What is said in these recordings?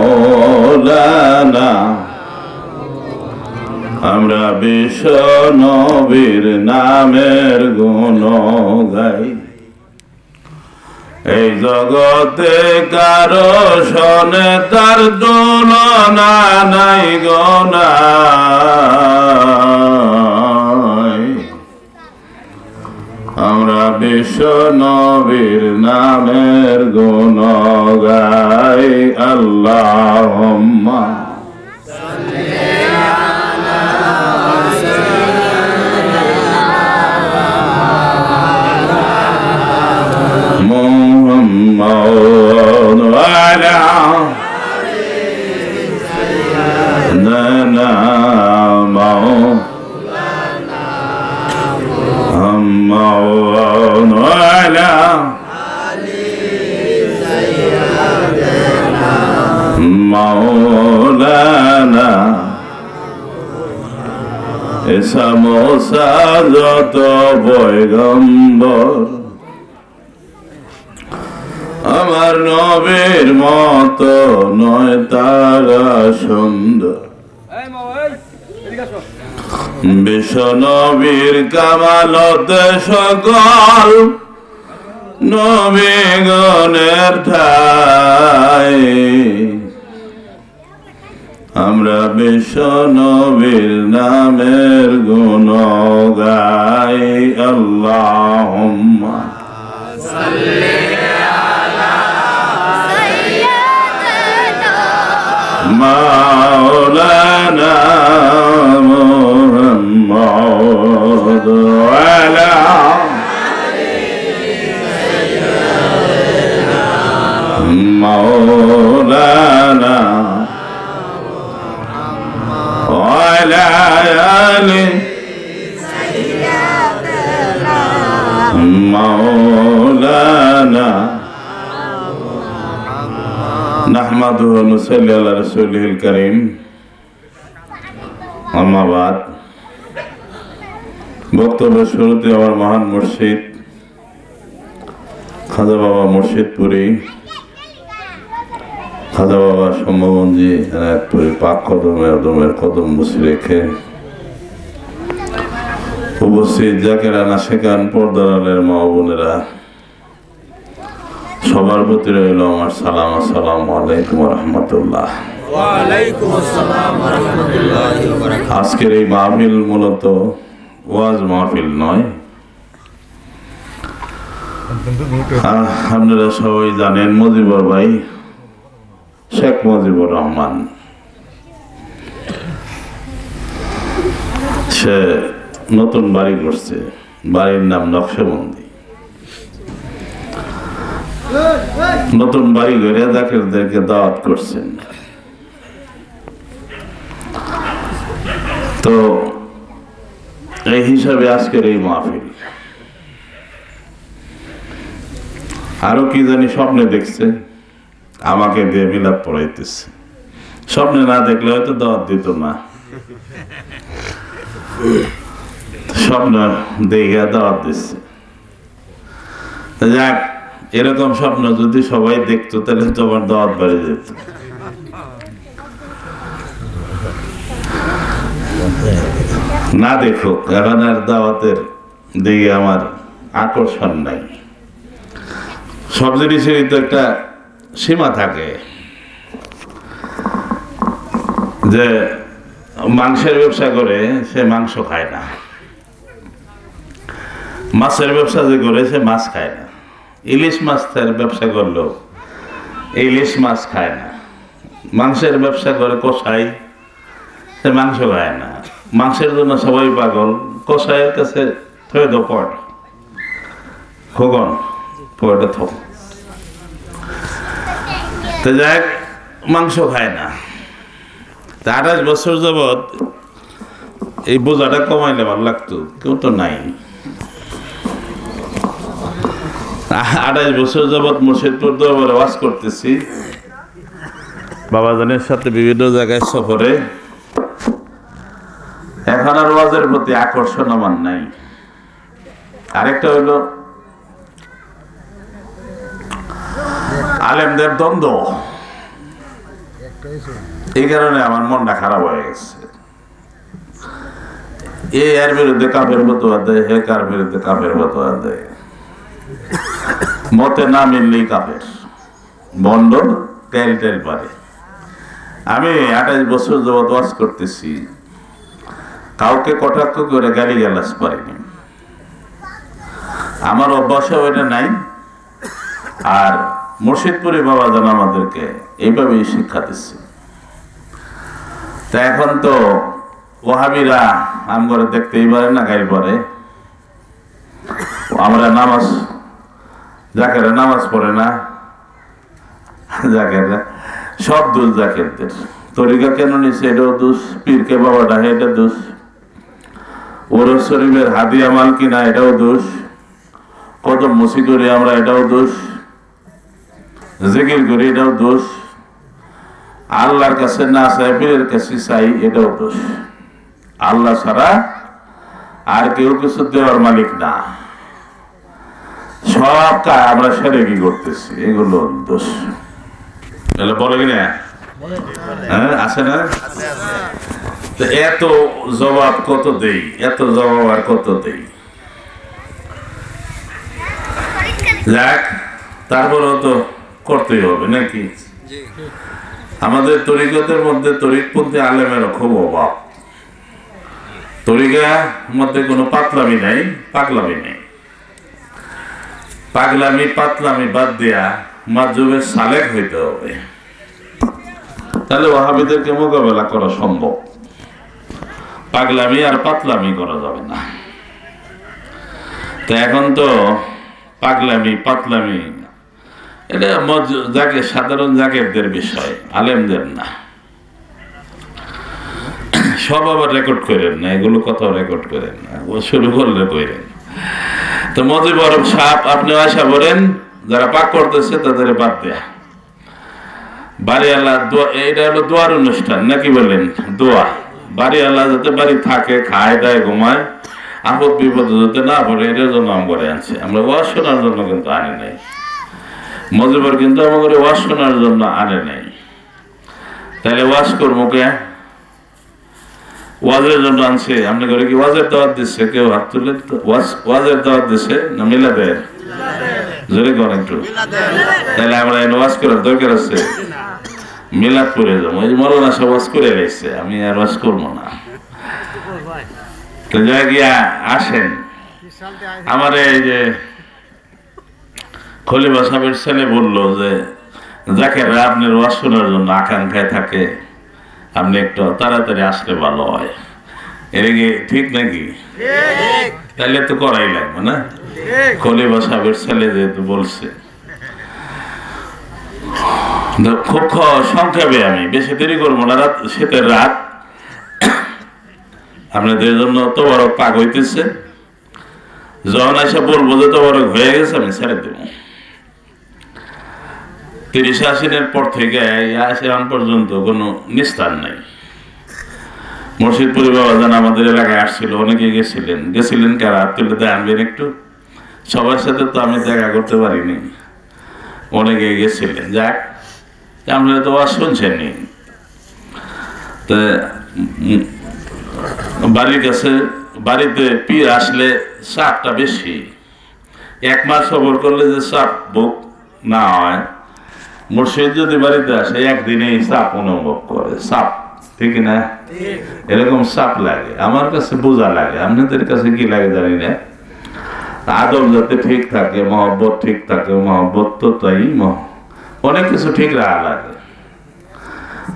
মাওলানা আমরা বিশ্ব নবীর নামের গুণ গাই এই জগতে কারো শোনে তার তুলনা নাই গোনাই আমরা বিশ্ব নবীর নামের গুণ গাই আল্লাহুম্মা মাওলানা সমস্যা যত পয়গম্বর আমার নবীর মতো নয় তারা সুন্দর বিশ্ব নবীর কামালতে সকল নবীগণের ঠাই আমরা বিশ্ব নবীর নামের গুণ গাই আল্লাহুম্মা সাল্লি আলা সাইয়্যিদিনা মাওলানা মুহাম্মদ ওয়া আলা মাওলানা وعلى آل سيدنا مولانا نحمده ونصلي على رسوله الكريم أما بعد বক্তব্যের শুরুতে আমার মহান মুর্শিদ খাজা বাবা মুর্শিদপুরী খাজা বাবা সম্ভবঞ্জি এনায়তপুরী পাক কদমে আদমের কদম মুছে রেখে উপস্থিত জাকেরানা শেখান পর্দারালের মা বোনেরা সবার প্রতি রইল আমার সালাম। আসসালামু আলাইকুম ওয়া রাহমাতুল্লাহ। ওয়া আলাইকুম আসসালাম ওয়া রাহমাতুল্লাহি ওয়া বারাকাতুহু। আজকের এই মাহফিল মূলত ওয়াজ মাহফিল নয়। আপনারা সবাই জানেন মুজিবুর ভাই শেখ মুজিবুর রহমান সে নতুন বাড়ি করছে, বাড়ির নাম নকশবন্দি। নতুন বাড়ি করে জাকিরদেরকে দাওয়াত করছেন। তো এই হিসাবে আজকের এই মাহফিল। আরো কি জানি স্বপ্নে দেখছে, আমাকে দিয়ে মিলাদ পড়াইতেছে। স্বপ্নে না দেখলে হয়তো দাওয়াত দিত না, স্বপ্ন দেখে দাওয়াত দিচ্ছে। যাক, এরকম স্বপ্ন যদি সবাই দেখতো তাহলে তোমার দাওয়াত বেড়ে যেত। না দেখুক, এখন আর দাওয়াতের দিকে আমার আকর্ষণ নাই। সব জিনিসেরই তো একটা সীমা থাকে। যে মাংসের ব্যবসা করে সে মাংস খায় না, মাছের ব্যবসা যে করে সে মাছ খায় না, ইলিশ মাছের ব্যবসা করলেও ইলিশ মাছ খায় না। মাংসের ব্যবসা করে কষাই, সে মাংস খায় না। মাংসের জন্য সবাই পাগল, কষাইয়ের কাছে থয়ে দো পট খোকন পয়টা থো। তো যাক, মাংস খায় না। 28 বছর যাবৎ এই বোঝাটা কমাইলে ভালো লাগতো, কেউ তো নাই। 28 বছর যাবৎ মুর্শিদপুর দরবারে ওয়াজ করতেছি, বাবাজানের সাথে বিভিন্ন জায়গায় সফরে। এখন আর ওয়াজের প্রতি আকর্ষণ আমার নাই। আরেকটা হইল আলেমদের দ্বন্দ্ব। এই কারণে আমার মনটা খারাপ হয়ে গেছে। এর বিরুদ্ধে কাফের ফতোয়া দেয়, হে কার বিরুদ্ধে কাফের ফতোয়া দেয়, মতে না মিললেই কাফের, বন্ড তেল তেল পারে। আমি 28 বছর যাবত ওয়াজ করতেছি, কাউকে কটাক্ষ করে গালি গালাজ পারিনি। আমার অভ্যাসও এটা নাই। আর মুর্শিদপুরে বাবা জান আমাদেরকে এইভাবেই শিক্ষা দিচ্ছে। তা এখন তো ওহাবিরা আমরা দেখতেই পারে না, গাইল পারে। আমরা নামাজ, জাকেরা নামাজ পড়ে না, জাকেরা সব দোষ জাকেরদের। তরিকা কেন নিছে এটাও দোষ, পীরকে বাবা ডাকে এটা দোষ, ওরস শরীফের হাদিয়া মাল কিনা এটাও দোষ, কদম মুসি করি আমরা এটাও দোষ, জিকির করি এটাও দোষ, আল্লাহর কাছে না চাই পীরের কাছে চাই এটাও দোষ। আল্লাহ ছাড়া আর কেউ কিছু দেওয়ার মালিক না, সব কাজ আমরা সেরে কি করতেছি, এগুলো দোষ। বলে কিনা হ্যাঁ আছে না? এত জবাব কত দেই, এত জবাব আর কত দেই। যাক, তারপরেও তো করতেই হবে নাকি? আমাদের তরিকতের মধ্যে তরিকপন্থী আলেমেরও খুব অভাব। তরিকার মধ্যে কোনো পাতলামি নাই, পাগলামি নেই। পাগলামি পাতলামি বাদ দিয়া মাজুবের সালেক হইতে হবে, তাহলে ওয়াহাবিদেরকে মোকাবেলা করা সম্ভব। পাগলামি আর পাতলামি করা যাবে না। তো এখন তো পাগলামি পাতলামি এটা যাকে সাধারণ জাকেরদের বিষয়, আলেমদের না। সব আবার রেকর্ড করেন না, এগুলো কথাও রেকর্ড করেন না, ও শুরু করলে করেন। তো মজিবর সাপ আপনি আশা করেন যারা পাক করতেছে তাদের বাদ দেয়া। বাড়ি আল্লাহ দোয়া, এটা হলো দোয়ার অনুষ্ঠান নাকি বলেন? দোয়া বাড়ি আল্লাহ যাতে বাড়ি থাকে, খায় দায় ঘুমায়, আপদ বিপদ যাতে না পড়ে, এটার জন্য আম করে আনছে। আমরা ওয়াজ শোনার জন্য কিন্তু আনি নাই। মজিবর কিন্তু আমাদের ওয়াজ শোনার জন্য আনে নাই। তাহলে ওয়াজ করবো কে? ওয়াজের জন্য আনছে। আপনি করে কি ওয়াজের দাওয়াত দিচ্ছে? কেউ হাত তুলে ওয়াজের দাওয়াত দিচ্ছে না মিলাদের? জোরে করেন একটু। তাহলে আমরা ওয়াজ করার দরকার আছে? মিলাদ করে যাবো, এই মরনা সব ওয়াজ করে রয়েছে, আমি আর ওয়াজ করবো না। তো যাই গিয়া আসেন, আমার এই যে খলিফা সাহেবের ছেলে বললো যে জাকেররা আপনার ওয়াজ শোনার জন্য আকাঙ্ক্ষায় থাকে, আপনি একটু তাড়াতাড়ি আসলে ভালো হয়। এটা কি ঠিক নাকি? তাহলে তো করাই লাগবে না? খলিফা সাহেবের ছেলে যেহেতু বলছে, খুব সংক্ষেপে আমি বেশি দেরি করবো না। রাত, শীতের রাত, আপনাদের জন্য তো বড় পাক হইতেছে। যখন এসে বলবো যে তো বড় হয়ে গেছে, আমি ছেড়ে দেবো। 30 আশ্বিনের পর থেকে এখন পর্যন্ত কোনো নিস্তার নাই। মুর্শিদপুরে বাবা জান আমাদের এলাকায় আসছিল, অনেকে গেছিলেন কারা তুলে দেয় আনবেন একটু। সবার সাথে তো আমি দেখা করতে পারিনি, অনেকে গেছিলেন। যাক, আপনারা তো ওয়াজ শুনছেননি। তো বাড়ির কাছে, বাড়িতে পীর আসলে চাপটা বেশি। 1 মাস সবর করলে যে চাপ বুক না হয়, মুর্শিদ যদি বাড়িতে আসে একদিনেই চাপ অনুভব করে। চাপ ঠিক না? এরকম চাপ লাগে, আমার কাছে বোঝা লাগে। আপনাদের কাছে কি লাগে জানি না। আদব যাতে ঠিক থাকে, মহব্বত ঠিক থাকে, মহব্বত তো তাই অনেক কিছু ঠিক রাখা লাগে,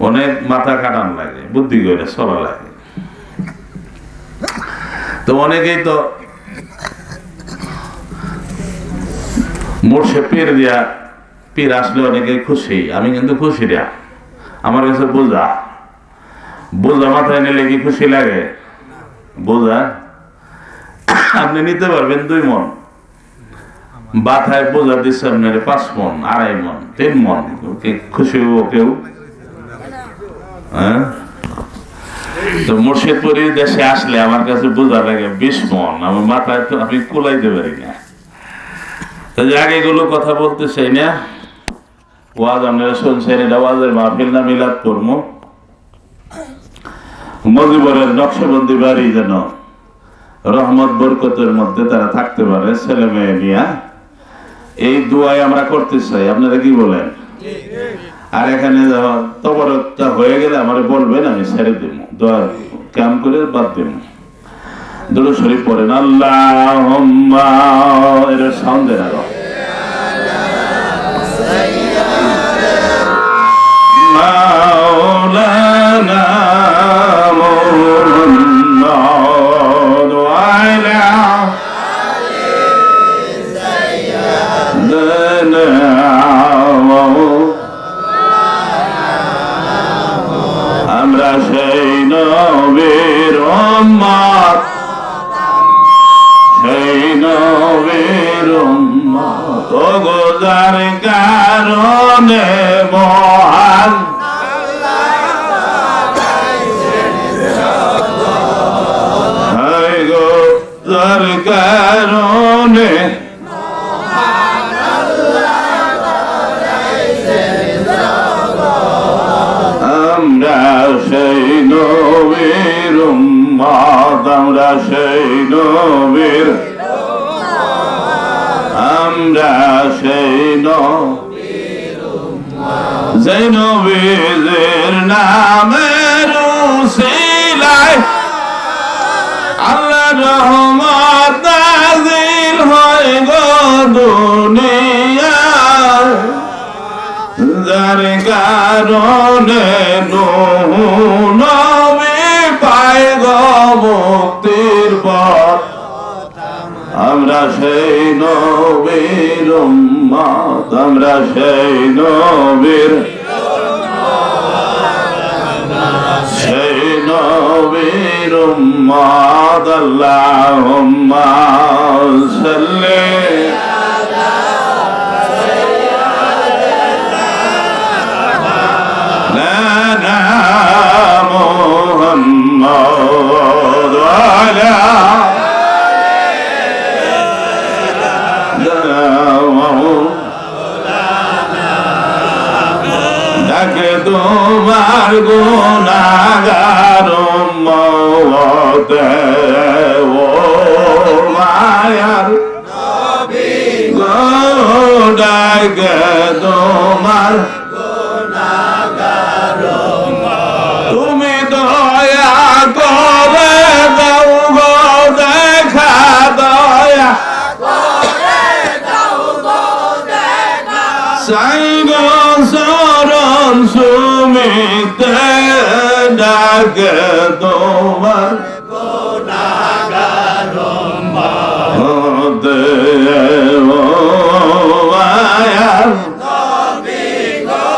অনেক মাথা কাটান লাগে, বুদ্ধি করে চলা লাগে। তো অনেকেই তো মুর্শিদ পীর দিয়া, পীর আসলে অনেকেই খুশি। আমি কিন্তু খুশি না, আমার কাছে বোঝা মাথায় নিলে কি খুশি লাগে? বোঝা আপনি নিতে পারবেন 2 মন, বাথায় বোঝা দিচ্ছে আপনার 5 মন, 2.5 মন, 3 মন, খুশি হবো কেউ? হ্যাঁ, তো মুর্শিদপুরি দেশে আসলে আমার কাছে বোঝা লাগে 20 মন, আমার মাথায় তো আমি কুলাইতে পারি না। তো আগে এগুলো কথা বলতে চাই না। ওয়াজ আপনারা শুনছেন, এটা ওয়াজের মাহফিল না মিলাদ করবো। মজিবরের নকশবন্দি বাড়ি যেন রহমত বরকতের মধ্যে তারা থাকতে পারে, ছেলে মেয়ে নিয়ে, এই দুয়াই আমরা করতে চাই। আপনারা কি বলেন? আর এখানে তবরকটা হয়ে গেলে আমার বলবেন, আমি ছেড়ে দিব, দোয়া কাম করে বাদ দিব। দুরূদ শরীফ পড়েন, আল্লাহুম্মা, এর সাউন্ড দেন আরো, মাওলানা মুহাম্মদ ওয়া আলা সাইয়্যিদিনা আমরা সেই নবীর উম্মত, সেই নবীর উম্মত, ওগো যার কারণে মহান গো, যার কারণে আমরা সেই নবীর উম্মত, আমরা সেই নবীর, আমরা সেই সেই নবীর নামের উসিলায় আল্লাহ রহমত নাযিল হয় গো দুনিয়ায়, যার কারণে নূহ নবী পায় গো মুক্তির পথ। আমরা সেই নবীর উম্মত, আমরা সেই নবীর, সেই নবীর উম্মত। আল্লাহুম্মা সাল্লি আলা মুহাম্মদ ওয়া আলা ডাকে তোমার গুনাহগার উম্মত, ও মায়ার নবী গো, ডাকে তোমার গুনাহগার উম্মত, তুমি দয়া করে দাও গো দেখা, দয়া সাইগো শরণ সুমিতে ডাকে তোমার গুনাহগার উম্মত, ও মায়ার নবী গো,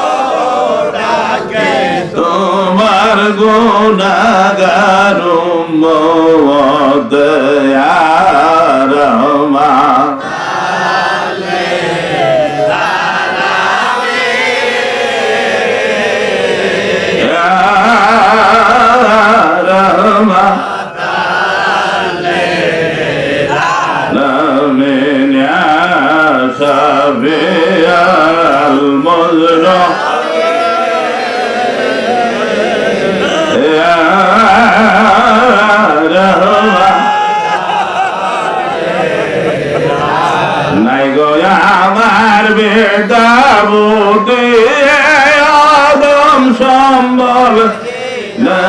ডাকে তোমার গুনাহগার উম্মত, ইয়া রহমান নাই গো আমার বেটা বুদ্ধি আদম সম্বল না,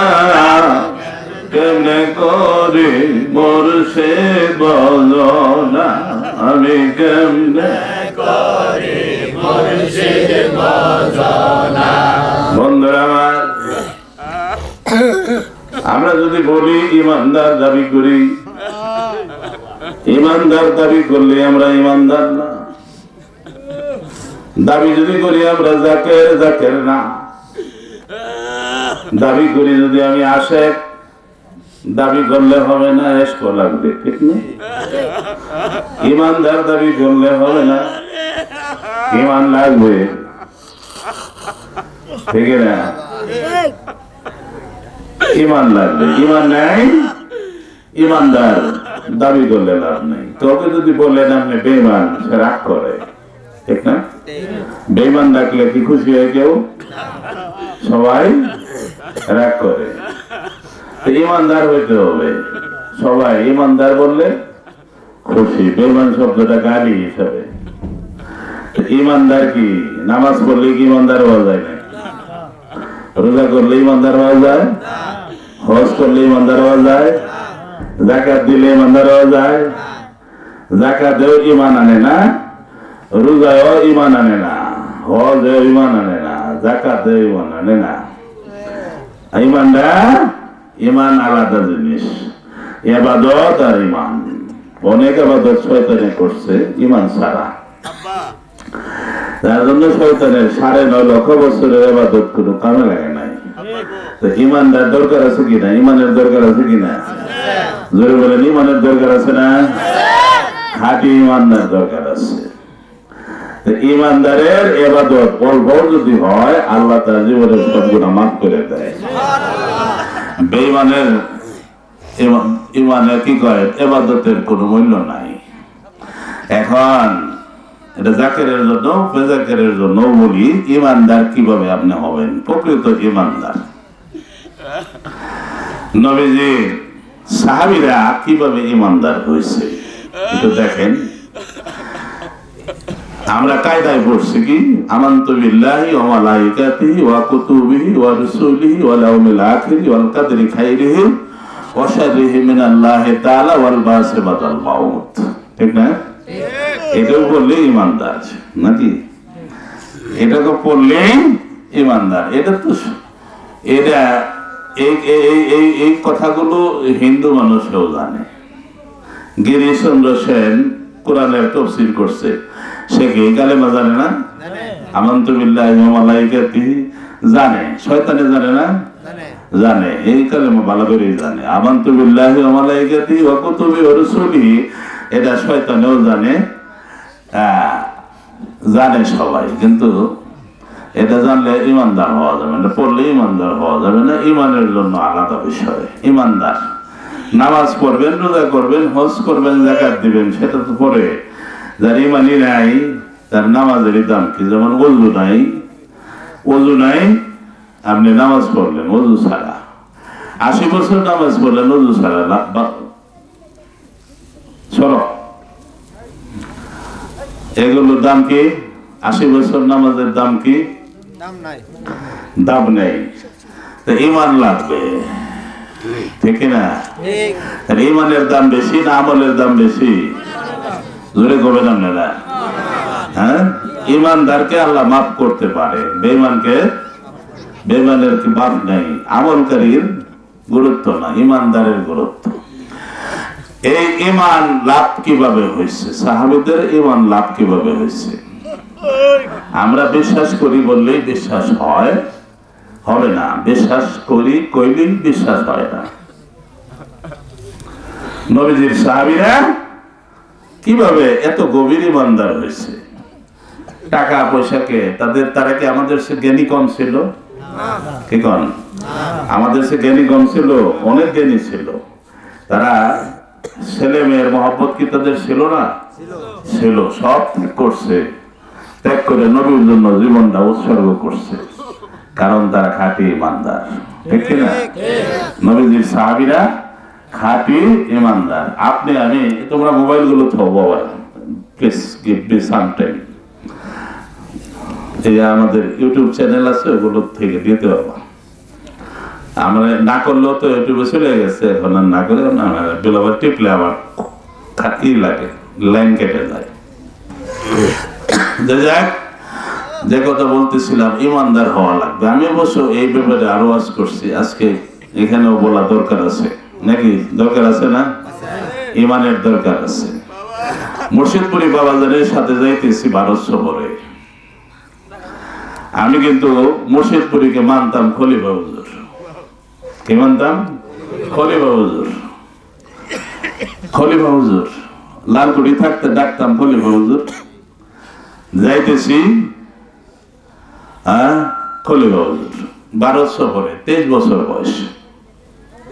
কেমনে করি মোর সে বলো না, আমি কেমনে করি মোর সে বলো না। বন্ধুরা আমার, আমরা যদি বলি ইমানদার দাবি করি, ইমানদার দাবি করলে আমরা ইমানদার না, দাবি যদি করি আমরা জাকের, জাকের না, দাবি করি যদি আমি আশেক, দাবি করলে হবে না, এশক লাগবে, ঠিক না? ইমানদার দাবি করলে হবে না, ইমান লাগবে, ঠিক না? ইমান লাগবে, ইমান নাই, ইমানদার দাবি করলে লাভ নেই। তোকে যদি বললেন আপনি বেঈমান, সে রাগ করে, ঠিক না? বেঈমান ডাকলে কি খুশি হয় কেউ? সবাই রাগ করে। ইমানদার হইতে হবে, সবাই ইমানদার বললে খুশি। বেঈমান শব্দটা গালি হিসাবে। ইমানদার কি নামাজ পড়লে কি ইমানদার হওয়া যায় না? রোজা করলে ইমানদার হওয়া যায়? হজ করলে ইমানদার হওয়া যায়? যাকাত দিলে ইমানদার হওয়া যায়? যাকাতেও ঈমান আনে না, রোজায়ও ঈমান আনে না, হজেও ঈমান আনে না, যাকাতেও ঈমান আনে না। ঈমান আলাদা জিনিস। ইবাদত আর ঈমান, অনেক ইবাদত শয়তানে করছে ঈমান ছাড়া। তার জন্য শয়তানের 9.5 লক্ষ বছরের ইবাদত কোনো কামে লাগে নাই। তো ঈমানদার দরকার আছে কিনা? ঈমানের দরকার আছে কিনা? জোরে বলেন, ঈমানের দরকার আছে না? খাঁটি ঈমানদার দরকার আছে। ঈমানদারের ইবাদত অল্প যদি হয়, আল্লাহ তার জীবনের সব গুনাহ মাফ করে দেয়। বেঈমানের ঈমানে কি কয়? ইবাদতের কোনো মূল্য নাই। এখন এটা জাকেরের জন্য, বেজাকেরের জন্য বলি, ঈমানদার কিভাবে আপনি হবেন প্রকৃত ঈমানদার? নবীজির সাহাবীরা কিভাবে ঈমানদার হয়েছে একটু দেখেন। আমরা কায়দায় পড়ছি কি? আমানতু বিল্লাহি ওয়া মালাইকাতিহি ওয়া কুতুবিহি ওয়া রুসুলিহি ওয়াল ইয়াউমিল আখিরি ওয়াল কদরি খাইরিহি ওয়া শাররিহি মিনাল্লাহি তাআলা ওয়াল বাসি বাদাল মাউত। ঠিক না? এটা বললে ঈমানদার নাকি? এটাকে পড়লে ঈমানদার। এটা তো এটা এই কথাগুলো হিন্দু মানুষও জানে। গিরিশচন্দ্র সেন কোরআনের তাফসীর করছে, সে কি কালেমা জানে না? আমানতু বিল্লাহি ওয়া মালাইকাতিহি জানে, শয়তানে জানে না? জানে। এই কালেমা ভালো করে জানে। আমানতু বিল্লাহি ওয়া মালাইকাতিহি ওয়া কুতুবিহি ওয়া রুসুলিহি, এটা শয়তানেও জানে, জানে সবাই। কিন্তু এটা জানলে ঈমানদার হওয়া যাবে না, পড়লে ঈমানদার হওয়া যাবে না। ঈমানের জন্য আলাদা বিষয়। ঈমানদার নামাজ পড়বেন, রোজা করবেন, হজ করবেন, যাকাত দিবেন, সেটা তো পরে। যার ঈমানই নাই তার নামাজের দাম কি? যেমন ওযু নাই, আপনি নামাজ পড়লেন ওযু ছাড়া, 80 বছর নামাজ পড়লেন ওযু ছাড়া, এগুলোর দাম কি? 80 বছর নামাজের দাম কি? দাম নেই। ঈমান লাগবে, ঠিক না? ঈমানের দাম বেশি না আমলের দাম বেশি? জোরে করবেন আপনারা। হ্যাঁ, ঈমানদারকে আল্লাহ মাফ করতে পারে, বেঈমানের কি মাফ নেই? আমলকারীর গুরুত্ব না, ঈমানদারের গুরুত্ব। এই ঈমান লাভ কিভাবে হয়েছে? সাহাবীদের ঈমান লাভ কিভাবে হয়েছে? আমরা বিশ্বাস করি বললেই বিশ্বাস হবে না, বিশ্বাস করি কইলেই বিশ্বাস হয় না। নবীজির সাহাবীরা কিভাবে এত গভীর ঈমানদার হয়েছে? টাকা পয়সাকে তারা কি আমাদের সে জ্ঞানী কম ছিল? কি কন? আমাদের সে জ্ঞানী কম ছিল? অনেক জ্ঞানী ছিল। তারা ছেলে মেয়ের মহব্বত কি তাদের ছিল না? ছিল। সব ত্যাগ করছে, ত্যাগ করে নবীর জন্য জীবনটা উৎসর্গ করছে, কারণ তারা খাঁটি ঈমানদার। ঠিক না? নবীজির সাহাবীরা খাঁটি ঈমানদার। আপনি আমি, তোমরা মোবাইল গুলো থাও বাবা, please give me some time. এই আমাদের ইউটিউব চ্যানেল আছে, ওগুলো থেকে দিতে পারবা। আমরা না করলেও তো ইউটিউবে চলে গেছে, এখন আর না করে বেলাবার টিপলে আমার ই লাগে, লাইন কেটে যায়। যাক, যে কথা বলতেছিলাম, ঈমানদার হওয়া লাগবে। আমি অবশ্য এই ব্যাপারে আরো ওয়াজ করছি, আজকে এখানেও বলা দরকার আছে নাকি? দরকার আছে না? ঈমানের দরকার আছে। মুর্শিদপুরি বাবাজানের সাথে যাইতেছি ভারত সফরে। আমি কিন্তু মুর্শিদপুরীকে মানতাম খলিফা হুজুর। কি মানতাম? খলিফা হুজুর। খলিফা হুজুর লালকুড়ি থাকতে ডাকতাম খলিফা হুজুর। যাইতেছি খলিফা হুজুর ভারত সফরে, 23 বছর বয়স।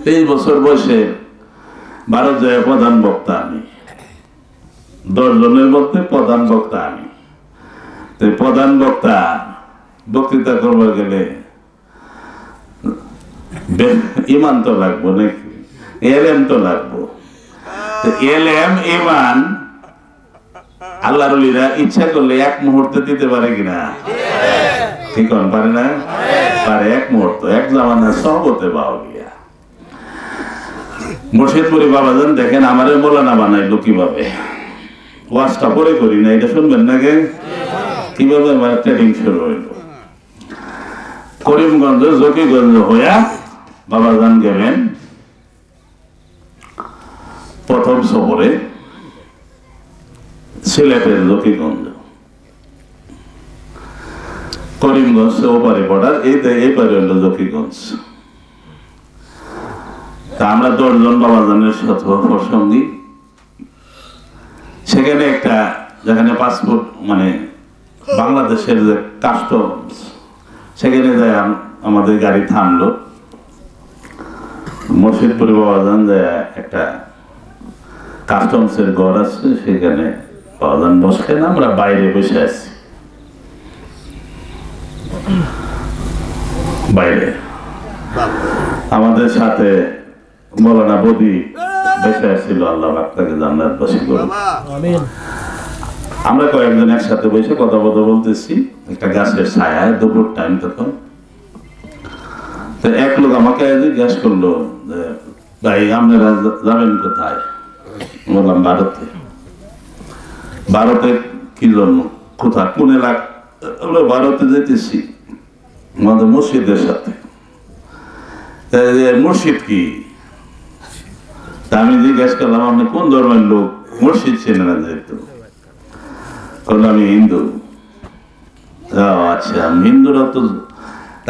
23 বছর বয়সে ভারত যায় প্রধান বক্তা আমি, 10 জনের মধ্যে প্রধান বক্তা আমি। প্রধান বক্তা বক্তৃতা করবার গেলে ইমান তো লাগবো নাকি, এলেম তো লাগবো। এলেম ইমান আল্লাহর ওলিরা ইচ্ছা করলে এক মুহূর্তে দিতে পারে কিনা? ঠিক পারে না? পারে। এক মুহূর্ত, এক জামানা সব হতে পাও গিয়া। মুর্শিদপুরি বাবাজান দেখেন আমারে মৌলানা বানাইলো কিভাবে। ওয়াজটা পরে করি না, এটা শুনবেন নাকি? কিভাবে আমার ট্রেনিং শুরু হইল। করিমগঞ্জ জকিগঞ্জ হইয়া বাবাজান গেলেন প্রথম সফরে সিলেটের জকিগঞ্জ, করিমগঞ্জ ওপারে বর্ডার, এই পারে হইল জকিগঞ্জ। তা আমরা 10 জন বাবাজানের সঙ্গী সেখানে একটা, যেখানে পাসপোর্ট মানে বাংলাদেশের যে কাস্টমস, সেখানে যায় আমাদের গাড়ি থামলো। মুর্শিদপুরি বাবাজান যায় একটা কাস্টমসের ঘর আছে, সেখানে বাবাজান বসেন, আমরা বাইরে বসে আছি। বাইরে আমাদের সাথে মৌলানা বদি বেঁচে আসছিল, আল্লাহ তাকে জান্নাতবাসী করুন। আমরা কয়েকজন একসাথে বসে কথা বলতেছি একটা গাছের ছায়ায়, দুপুর টাইম তখন। তো এক লোক আমাকে জিজ্ঞাসা করলো যে ভাই আপনারা যাবেন কোথায়? বললাম ভারতে। ভারতে কি জন্য? কোথায়? কোন এলাকা? আমরা ভারতে যেতেছি আমাদের মসজিদের সাথে। মসজিদ কি? আমি জিজ্ঞাসা করলাম আপনি কোন ধর্মের লোক? মসজিদ চেনে না যেহেতু। বললাম আমি হিন্দু। আচ্ছা, হিন্দুরা তো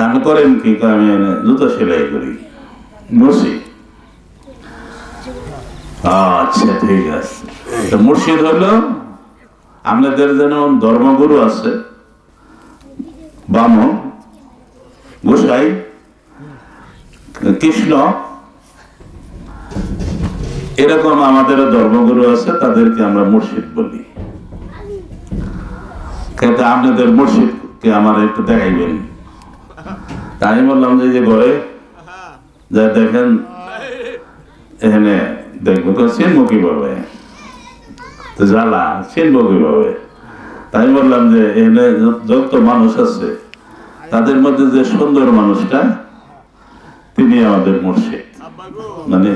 আমি করেন কি? আমি জুতো সেলাই করি। মসজিদ? আচ্ছা ঠিক আছে। তো মসজিদ হলো আপনাদের যেন ধর্মগুরু আছে, বামন, গোসাই, কৃষ্ণ, এরকম আমাদেরও ধর্মগুরু আছে, তাদেরকে আমরা মুর্শিদ বলি। কিন্তু আপনাদের মুর্শিদকে আমার একটু দেখাইবেন। তাই বললাম যে ঘরে যা দেখেন এখানে দেখবো, তো চিনবো কিভাবে? জ্বালা চিনবো কিভাবে? তাই বললাম যে এখানে যত মানুষ আছে তাদের মধ্যে যে সুন্দর মানুষটা, তিনি আমাদের মুর্শিদ। মানে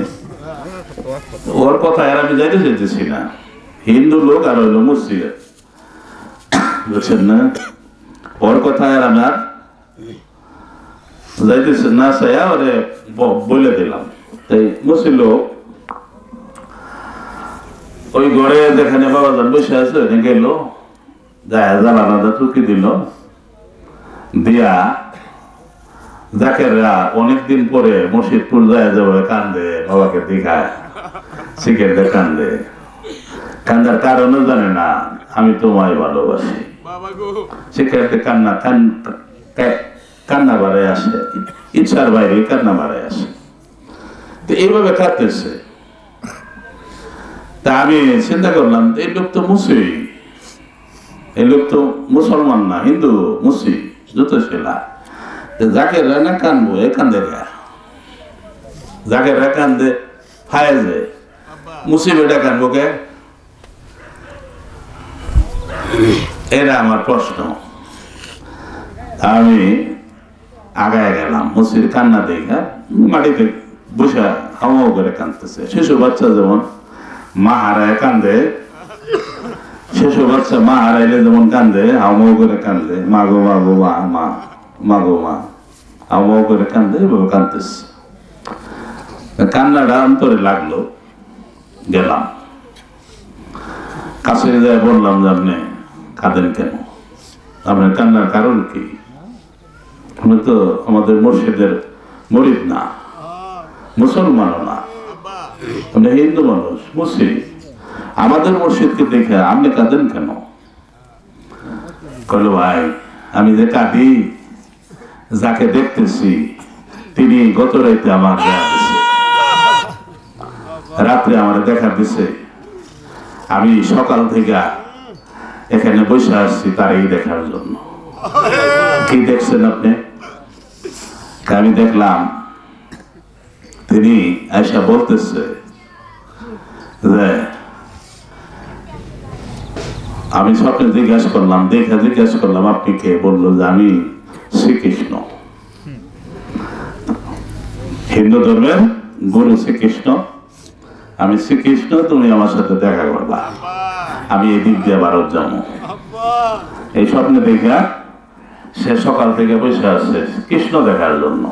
ওর কথা আর আমি যাইতে চাইতেছি না, হিন্দু লোক আর হইলো মুর্শিদ, বুঝছেন না? ওর কথা আর আমি আর যাইতেছি না, চাইয়া ওরে বলে দিলাম। তাই মুর্শিদ লোক ওই ঘরে যেখানে বাবাজান বসে আছে ওখানে গেল, যায় জ্বালানা চুকি দিল, দিয়া জাকেররা অনেকদিন পরে মুর্শিদপুর যায় যাবে, কান্দে, বাবাকে দেখায়, সিগারেটে কান্দে। কান্দার কারণও জানে না, আমি তোমায় ভালোবাসি। সিগারেটে কান্না বাড়ায় আসে, ইচ্ছার বাইরে কান্না বাড়ায় আসে। তো এইভাবে কাঁদতেছে। তা আমি চিন্তা করলাম এই লোক তো মুসি, এই লোক তো মুসলমান না, হিন্দু, মুসি, জুতো সেলা। যাকে রানা কানবো এ কান্দে, যাকে রা কান্দে ফায়েজে, মুসিবেটা কানবো কে? এরা আমার প্রশ্ন। আমি আগায় গেলাম, মুসির কান্না দেখা মাটিতে বসে হাওয়া করে কাঁদতেছে। শিশু বাচ্চা যেমন মা হারায় কান্দে, শিশু বাচ্চা মা হারাইলে যেমন কান্দে, হাওয়া করে কান্দে, মা গো মা গো মা, মা মা গো মা, হাওয়া করে কান্দে, এভাবে কাঁদতেছে। কান্নাটা অন্তরে লাগলো। গেলাম কাছে যায়, বললাম যে আপনি কাঁদেন কেন? আপনার কান্নার কারণ কি? আপনি তো আমাদের মুর্শিদের মরিদ না, মুসলমানও না, আপনি হিন্দু মানুষ, মুসলিম। আমাদের মুর্শিদকে দেখে আপনি কাঁদেন কেন? কইল ভাই আমি যে কাঁদি, যাকে দেখতেছি তিনি গত রাইতে আমার রাত্রে আমার দেখা দিছে। আমি সকাল থেকে এখানে বসে আসছি তারই দেখার জন্য। কি দেখছেন আপনি? আমি দেখলাম তিনি আয়সা বলতেছে যে আমি স্বপ্নে জিজ্ঞাসা করলাম, জিজ্ঞাসা করলাম আপনি কে? বললো যে আমি শ্রীকৃষ্ণ, হিন্দু ধর্মের গুরু শ্রীকৃষ্ণ। আমি শ্রীকৃষ্ণ, তুমি আমার সাথে দেখা করবা, আমি এই দিক দিয়ে ভারত যাবো। এই স্বপ্নে দেখা সে সকাল থেকে বসে আসছে কৃষ্ণ দেখার জন্য।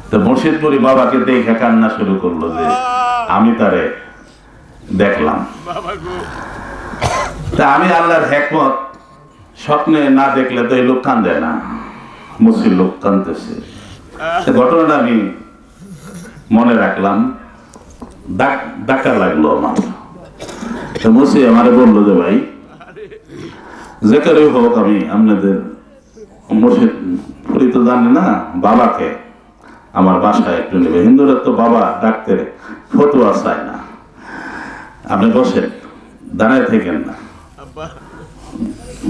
তো মুর্শিদপুরি বাবাকে দেখে কান্না শুরু করলো যে আমি তারে দেখলাম। তা আমি আল্লাহর হিকমত, স্বপ্নে না দেখলে তো এই লোক কান্দে না, মুসির লোক কান্দতেছে। ঘটনাটা আমি মনে রাখলাম, ডাকা লাগলো আমার। মুসি আমারে বললো যে ভাই যে করে হোক আমি আপনাদের মুর্শিদপুরি তো জানে না, বাবাকে আমার বাসায় একটু নেবে। হিন্দুরা তো বাবা ডাকতে ফতুয়া চায় না। আপনি বসেন, দাঁড়ায় থাকেন না,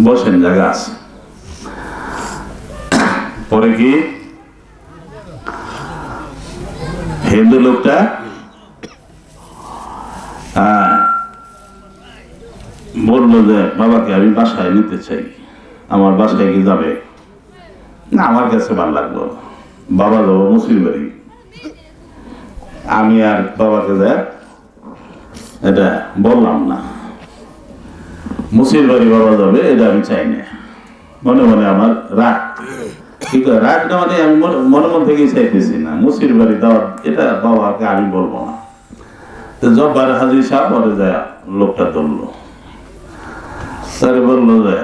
বসেন, জায়গা আছে। পরে কি হিন্দু লোকটা বললো যে বাবাকে আমি বাসায় নিতে চাই, আমার বাসায় কি যাবে? না, আমার কাছে ভালো লাগলো, বাবা যাবো মুসির বাড়ি। আমি আর বাবাকে যা এটা বললাম না, মুসির বাড়ি বাবা যাবে এটা আমি চাই না। মনে মনে আমার রাগ, কি করে রাগটা মানে আমি মনে মন থেকেই চাইতেছি না, মুসির বাড়ি দেওয়া এটা বাবাকে আমি বলবো না। তো জব্বার হাজি সাহেব পরে যায় লোকটা ধরলো, স্যার বললো যে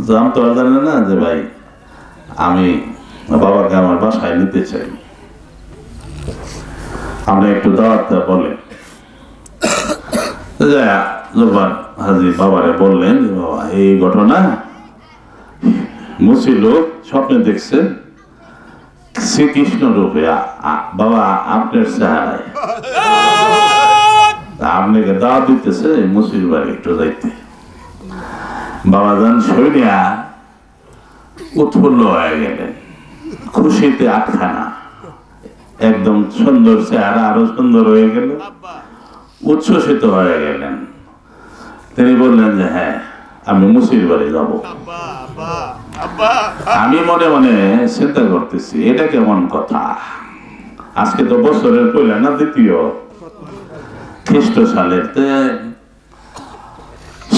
জাম তো আর জানে না যে ভাই আমি বাবাকে আমার বাসায় নিতে চাই, আমরা একটু দাওয়াতটা বলেন। জব্বার হাজি বাবারে বললেন যে বাবা এই ঘটনা, মুসি লোক স্বপ্নে দেখছে শ্রীকৃষ্ণ রূপে বাবা আপনার চেহারায়, আপনাকে দাওয়াত দিতেছে মুসির বাড়ি একটু যাইতে। বাবা যান শরীরা উৎফুল্ল হয়ে গেলেন, খুশিতে আটখানা, একদম সুন্দর চেহারা আরো সুন্দর হয়ে গেল, উচ্ছ্বসিত হয়ে গেলেন। তিনি বললেন যে হ্যাঁ আমি মুসির বাড়ি যাব। আমি মনে মনে চিন্তা করতেছি এটা কেমন কথা, আজকে তো বছরের পয়লা না দ্বিতীয় খ্রিস্ট সালের,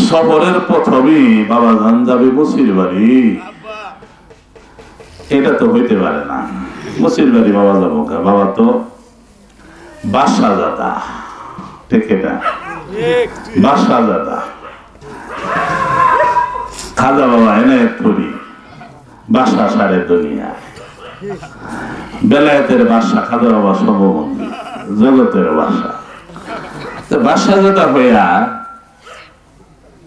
সফরের প্রথমেই বাবা যান যাবে মুসির বাড়ি, এটা তো হইতে পারে না। মুসির বাড়ি বাবা যাবো, বাবা তো বাদশাহজাদা, ঠিক এটা বাদশাহজাদা, খাজা বাবা এনায়েত করি বাদশা সারে দুনিয়া, বেলায়েতের বাদশা খাজা বাবা সর্বমন্ত্রী, জগতের বাদশা। বাদশাহজাদা হইয়া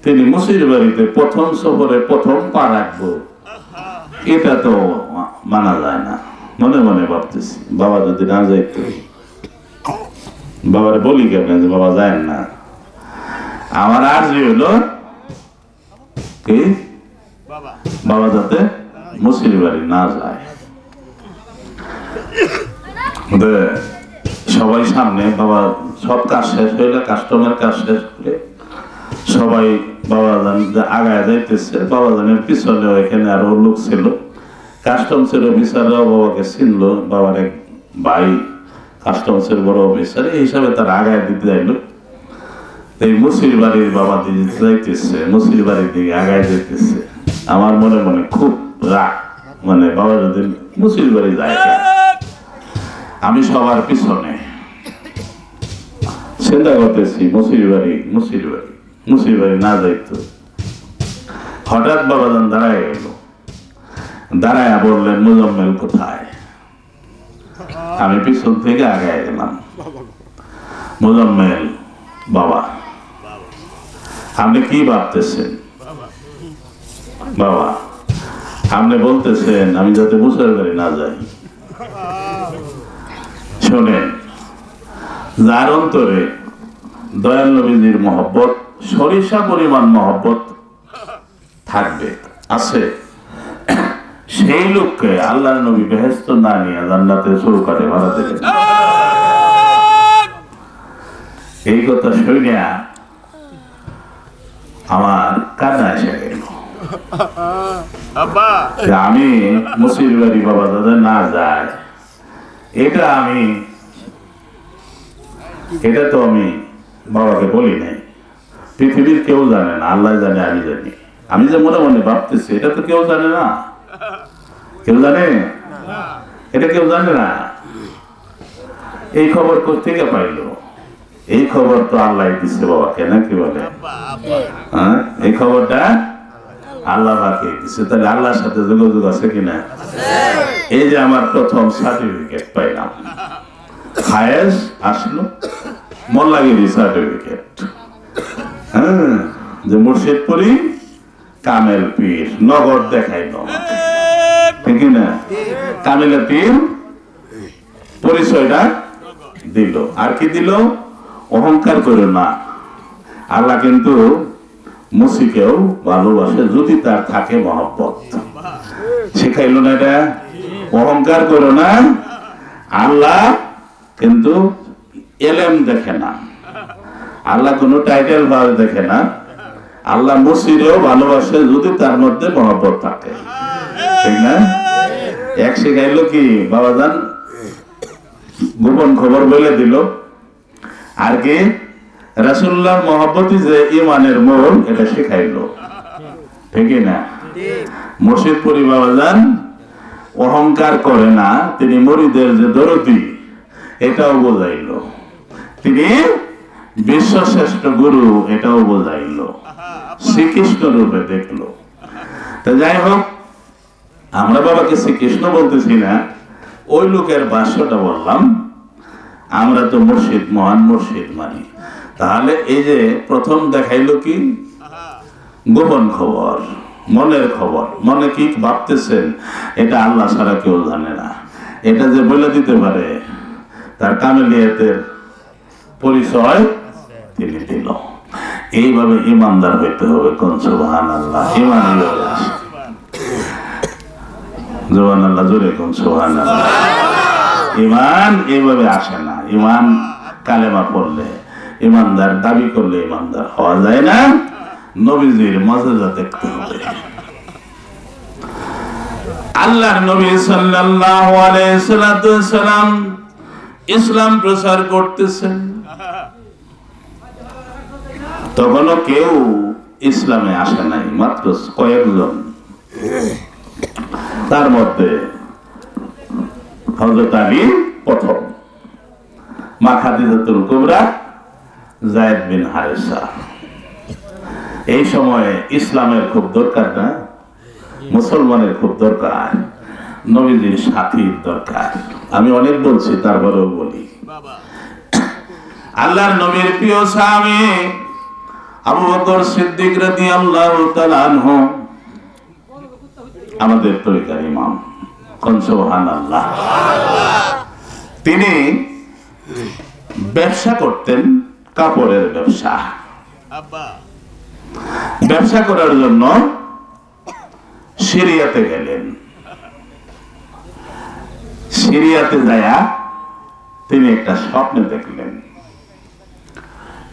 তিনি মুসির বাড়িতে প্রথম সফরে প্রথম পা রাখবো, এটা তো মানা যায় না। মনে মনে ভাবতেছি বাবা যদি না যাইত, বাবারে বলি কেমন যে বাবা যায় না। আমার আর্জি হলো কি বাবা যাতে মুসির বাড়ি না যায়। সবাই সামনে, বাবা সব কাজ শেষ হইলে, কাস্টমার কাজ শেষ করে সবাই বাবা জান আগায় যাইতেছে। বাবা জানের পিছনে এখানে আরো লোক ছিল, কাস্টমসের অফিসাররাও বাবাকে চিনলো, বাবার এক ভাই কাস্টমসের বড় অফিসার, এই হিসাবে তারা আগায় দিতে যাইলো। এই মুসির বাড়ির বাবা দিকে যাইতেছে, মুসির বাড়ির দিকে আগায় যাইতেছে। আমার মনে মনে খুব রাগ, মানে বাবা যদি মুসির বাড়ি যায়, আমি সবার পিছনে চিন্তা করতেছি মুসির বাড়ি মুসির বাড়ি মুসির বাড়ি না যাইতো। হঠাৎ বাবা যান দাঁড়ায় গেল, দাঁড়ায় বললেন মুজাম্মেল কোথায়? আমি পিছন থেকে আগায় গেলাম, মুজাম্মেল বাবা আপনি কি ভাবতেছেন? বাবা আপনি বলতেছেন আমি যাতে মুসির বাড়ি না যাই। শোনেন, যার অন্তরে দয়াল নবীজির মহব্বত সরিষা পরিমাণ মহব্বত থাকবে, আছে, সেই লোককে আল্লাহর নবী বেহেশত না নিয়ে জান্নাতের চৌকাঠে ভাড়া দেবেন। এই কথা শুনে আমার কান্না এসে গেল। আমি মুসির বাড়ি বাবা দাদা না যায়, এটা তো আমি বাবাকে বলি নাই, পৃথিবীর কেউ জানে না, আল্লাহ জানে, আমি জানি। আমি যে মনে মনে ভাবতেছি এটা তো কেউ জানে না, কেউ জানে এটা, কেউ জানে না। এই খবর কোথেকে পাইলো? এই খবর তো আল্লাহ দিচ্ছে বাবাকে, নাকি বলে? হ্যাঁ, এই খবরটা আল্লাহ বাকে দিচ্ছে। তাহলে আল্লাহর সাথে যোগাযোগ আছে কিনা? এই যে আমার প্রথম সার্টিফিকেট পাইলাম, হায়েস আসলো মোল্লাগিরি সার্টিফিকেট, হ্যাঁ, যে মুর্শিদপুরি কামেল পীর, নগদ দেখাইল, ঠিক না? কামেল পীর পরিচয়টা দিল। আর কি দিল? অহংকার করো না, আল্লাহ কিন্তু মুসিকেও ভালোবাসে যদি তার থাকে মহব্বত। শিখাইল না এটা? অহংকার করো না, আল্লাহ কিন্তু এলেম দেখে না, আল্লাহ কোন টাইটেল ভাবে দেখে না, আল্লাহ মুসিরেও ভালোবাসে যদি তার মধ্যে মহব্বত থাকে, ঠিক না? এক শিখাইল কি বাবাজান, গোপন খবর বলে দিল। আর কি? রাসূলুল্লাহর মহব্বতই যে ঈমানের মূল, এটা শিখাইল, ঠিক না? মুর্শিদপুরি বাবাজান অহংকার করে না, তিনি মুরিদের যে দরদি, এটাও বোঝাইল। তিনি বিশ্বশ্রেষ্ঠ গুরু, এটাও বোঝাইল, শ্রীকৃষ্ণ রূপে দেখলো। তা যাই হোক, আমরা বাবাকে শ্রীকৃষ্ণ বলতেছি না, ওই লোকের ভাষ্যটা বললাম। আমরা তো মুর্শিদ, মহান মুর্শিদ মানি। তাহলে এই যে প্রথম দেখাইলো কি? গোপন খবর, মনের খবর। মনে কি ভাবতেছেন এটা আল্লাহ ছাড়া কেউ জানে না। এটা যে বলে দিতে পারে, তার কামেলিয়াতের পরিচয় তিনি দিল। এইভাবে ইমানদার হইতে হবে। কোন সুবহানাল্লাহ। ঈমান এইভাবে আসে। সুবহানাল্লাহ, জোরে কোন সুবহানাল্লাহ। ঈমান এইভাবে আসে না। ঈমান কালেমা পড়লে, ইমানদার দাবি করলে ইমানদার হওয়া যায় না। নবীজির মর্যাদা দেখতে হবে। আল্লাহর নবী সাল্লাল্লাহু আলাইহি সাল্লাম ইসলাম প্রচার করতেছেন, তখনও কেউ ইসলামে আসে নাই, মাত্র কয়েকজন। তার মধ্যে হযরত আলী প্রথম, মা খাদিজাতুল কুবরা, যায়েদ বিন হারেসা। এই সময়ে ইসলামের খুব দরকার না, মুসলমানের খুব দরকার, নবীজির সাথীর দরকার। আমি অনেক বলছি, তারপরেও বলি। আল্লাহর নবীর প্রিয় সাহাবী আবু বকর সিদ্দিক রাদিয়াল্লাহু তাআলা আনহু, আমাদের তরিকার ইমাম। কোন সুবহানাল্লাহ। তিনি ব্যবসা করতেন, কাপড়ের ব্যবসা। ব্যবসা করার জন্য সিরিয়াতে গেলেন। সিরিয়াতে যায়া তিনি একটা স্বপ্ন দেখলেন।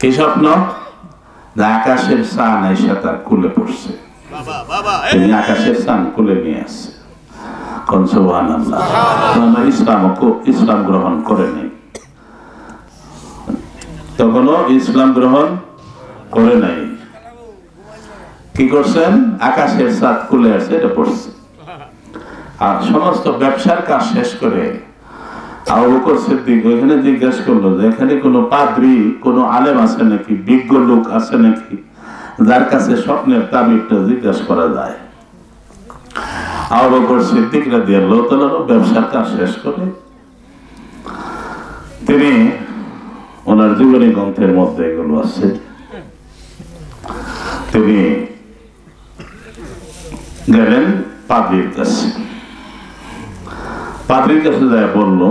কি স্বপ্ন? আকাশের চাঁদ এসে তার কুলে পড়ছে। তিনি আকাশের চাঁদ কুলে নিয়ে আসছে। কোন সুবহানাল্লাহ। ইসলাম গ্রহণ করেনি, তখনও ইসলাম গ্রহণ করে নাই। কি করছেন? আকাশের চাঁদ কুলে আসছে, এটা পড়ছে। আর সমস্ত ব্যবসার কাজ শেষ করে আবু বকর সিদ্দিক ওইখানে জিজ্ঞাসা করলো যে এখানে কোনো পাদ্রী, কোনো আলেম আছে নাকি, বিজ্ঞ লোক আছে নাকি, যার কাছে স্বপ্নের তাবিরটা জিজ্ঞাসা করা যায়। আবু বকর সিদ্দিক রাদিয়াল্লাহু তাআলা ব্যবসার কাজ শেষ করে তিনি, ওনার জীবনী গ্রন্থের মধ্যে এগুলো আছে, তিনি গেলেন পাদ্রীর কাছে। পাদ্রীর কাছে যায় বলল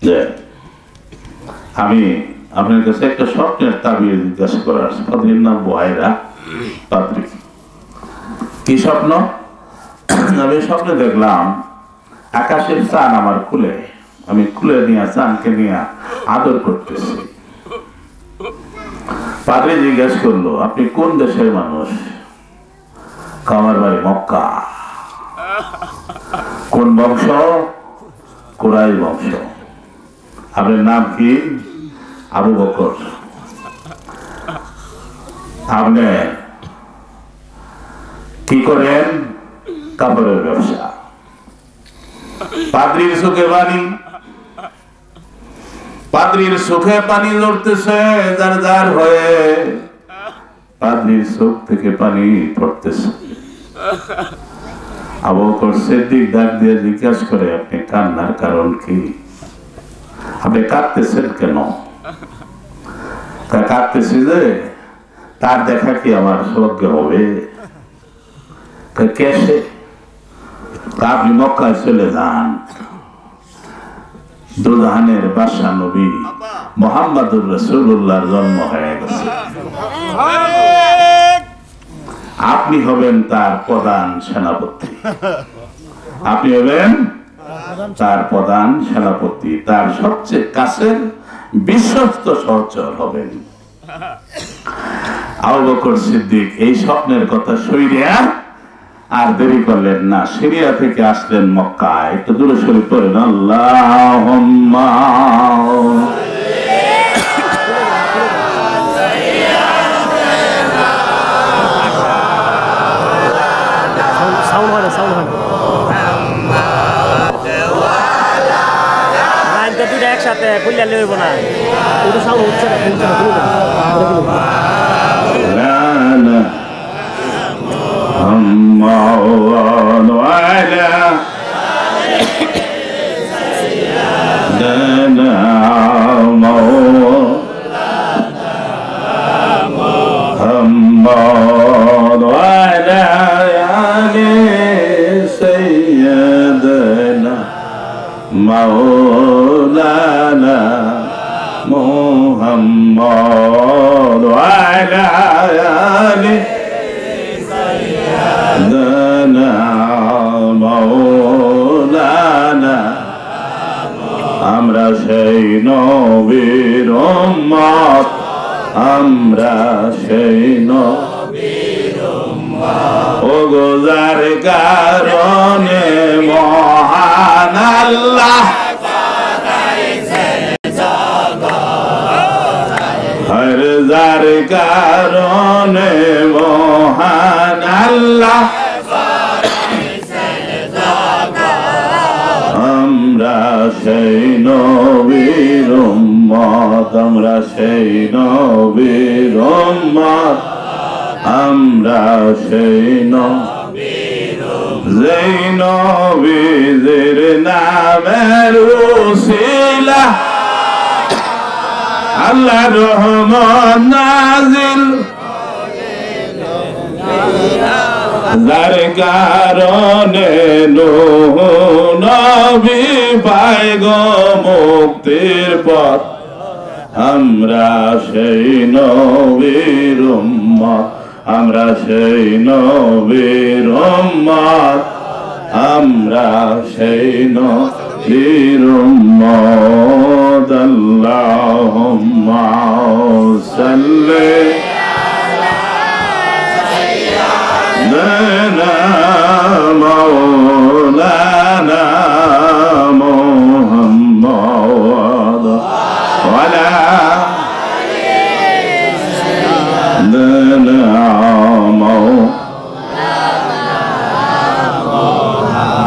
যে আমি আপনার কাছে একটা স্বপ্নের তাবির জিজ্ঞাসা করার। পাদ্রির নাম বুহাইরা পাদ্রি। কি স্বপ্ন? আমি স্বপ্নে দেখলাম আকাশের চাঁদ আমার খুলে, আমি খুলে নিয়ে চাঁদকে নিয়ে আদর করতেছি। পাদ্রি জিজ্ঞেস করলো, আপনি কোন দেশের মানুষ? আমার বাড়ি মক্কা। কোন বংশ? কুরাইশ বংশ। আপনার নাম কি? আবু বকর। আপনি কি করেন? কাপড়ের ব্যবসা। পাদ্রির চোখে পানি, পাদ্রির চোখে পানি লড়তেছে যার যার হয়ে, পাদ্রির চোখ থেকে পানি পড়তেছে। আবু বকর সিদ্দিক ডাক দিয়ে জিজ্ঞাসা করে, আপনি কান্নার কারণ কি? আপনি কাঁদতেছেন কেন? কাঁদতেছি যে তার দেখা কি আমার সৌভাগ্য হবে? কেসে আপনি মক্কায় চলে যান, দুজাহানের বাদশা নবী মুহাম্মদুর রাসূলুল্লাহর জন্ম হয়ে গেছে। আপনি হবেন তার প্রধান সেনাপতি। আপনি হবেন তার প্রধান সেনাপতি, তার সবচেয়ে কাছের বিশ্বস্ত সহচর হবেন। আবু বকর সিদ্দিক এই স্বপ্নের কথা শুনিয়া আর দেরি করলেন না, সিরিয়া থেকে আসলেন মক্কায়। একটু দূরে শরীফ পড়েন, আল্লাহুম্মা একসাথে বললে লইব না, ওটা সাউন্ড হচ্ছে না। مولانا محمد وعلى آله سيدنا مولانا আমরা সেই নবীর উম্মত, আমরা সেই নবীর উম্মত। ও গোজার কারণে মহান আল্লাহ হর যার কারণে মহান আল্লাহ আমরা সেই নবীর উম্মত, আমরা সেই নবীর উম্মত, আমরা সেই নবীর যেই নবীর নামের উসিলা আল্লাহ রহমান নাজিল, যার কারণে নূহ নবী পায় গো মুক্তির পথ। আমরা সেই নবীর উম্মত, আমরা সেই নবীর উম্মত, আমরা সেই নবীর উম্মত। আল্লাহুম্মা সাল্লি আলা মাওলানা মুহাম্মদ ওয়া আলা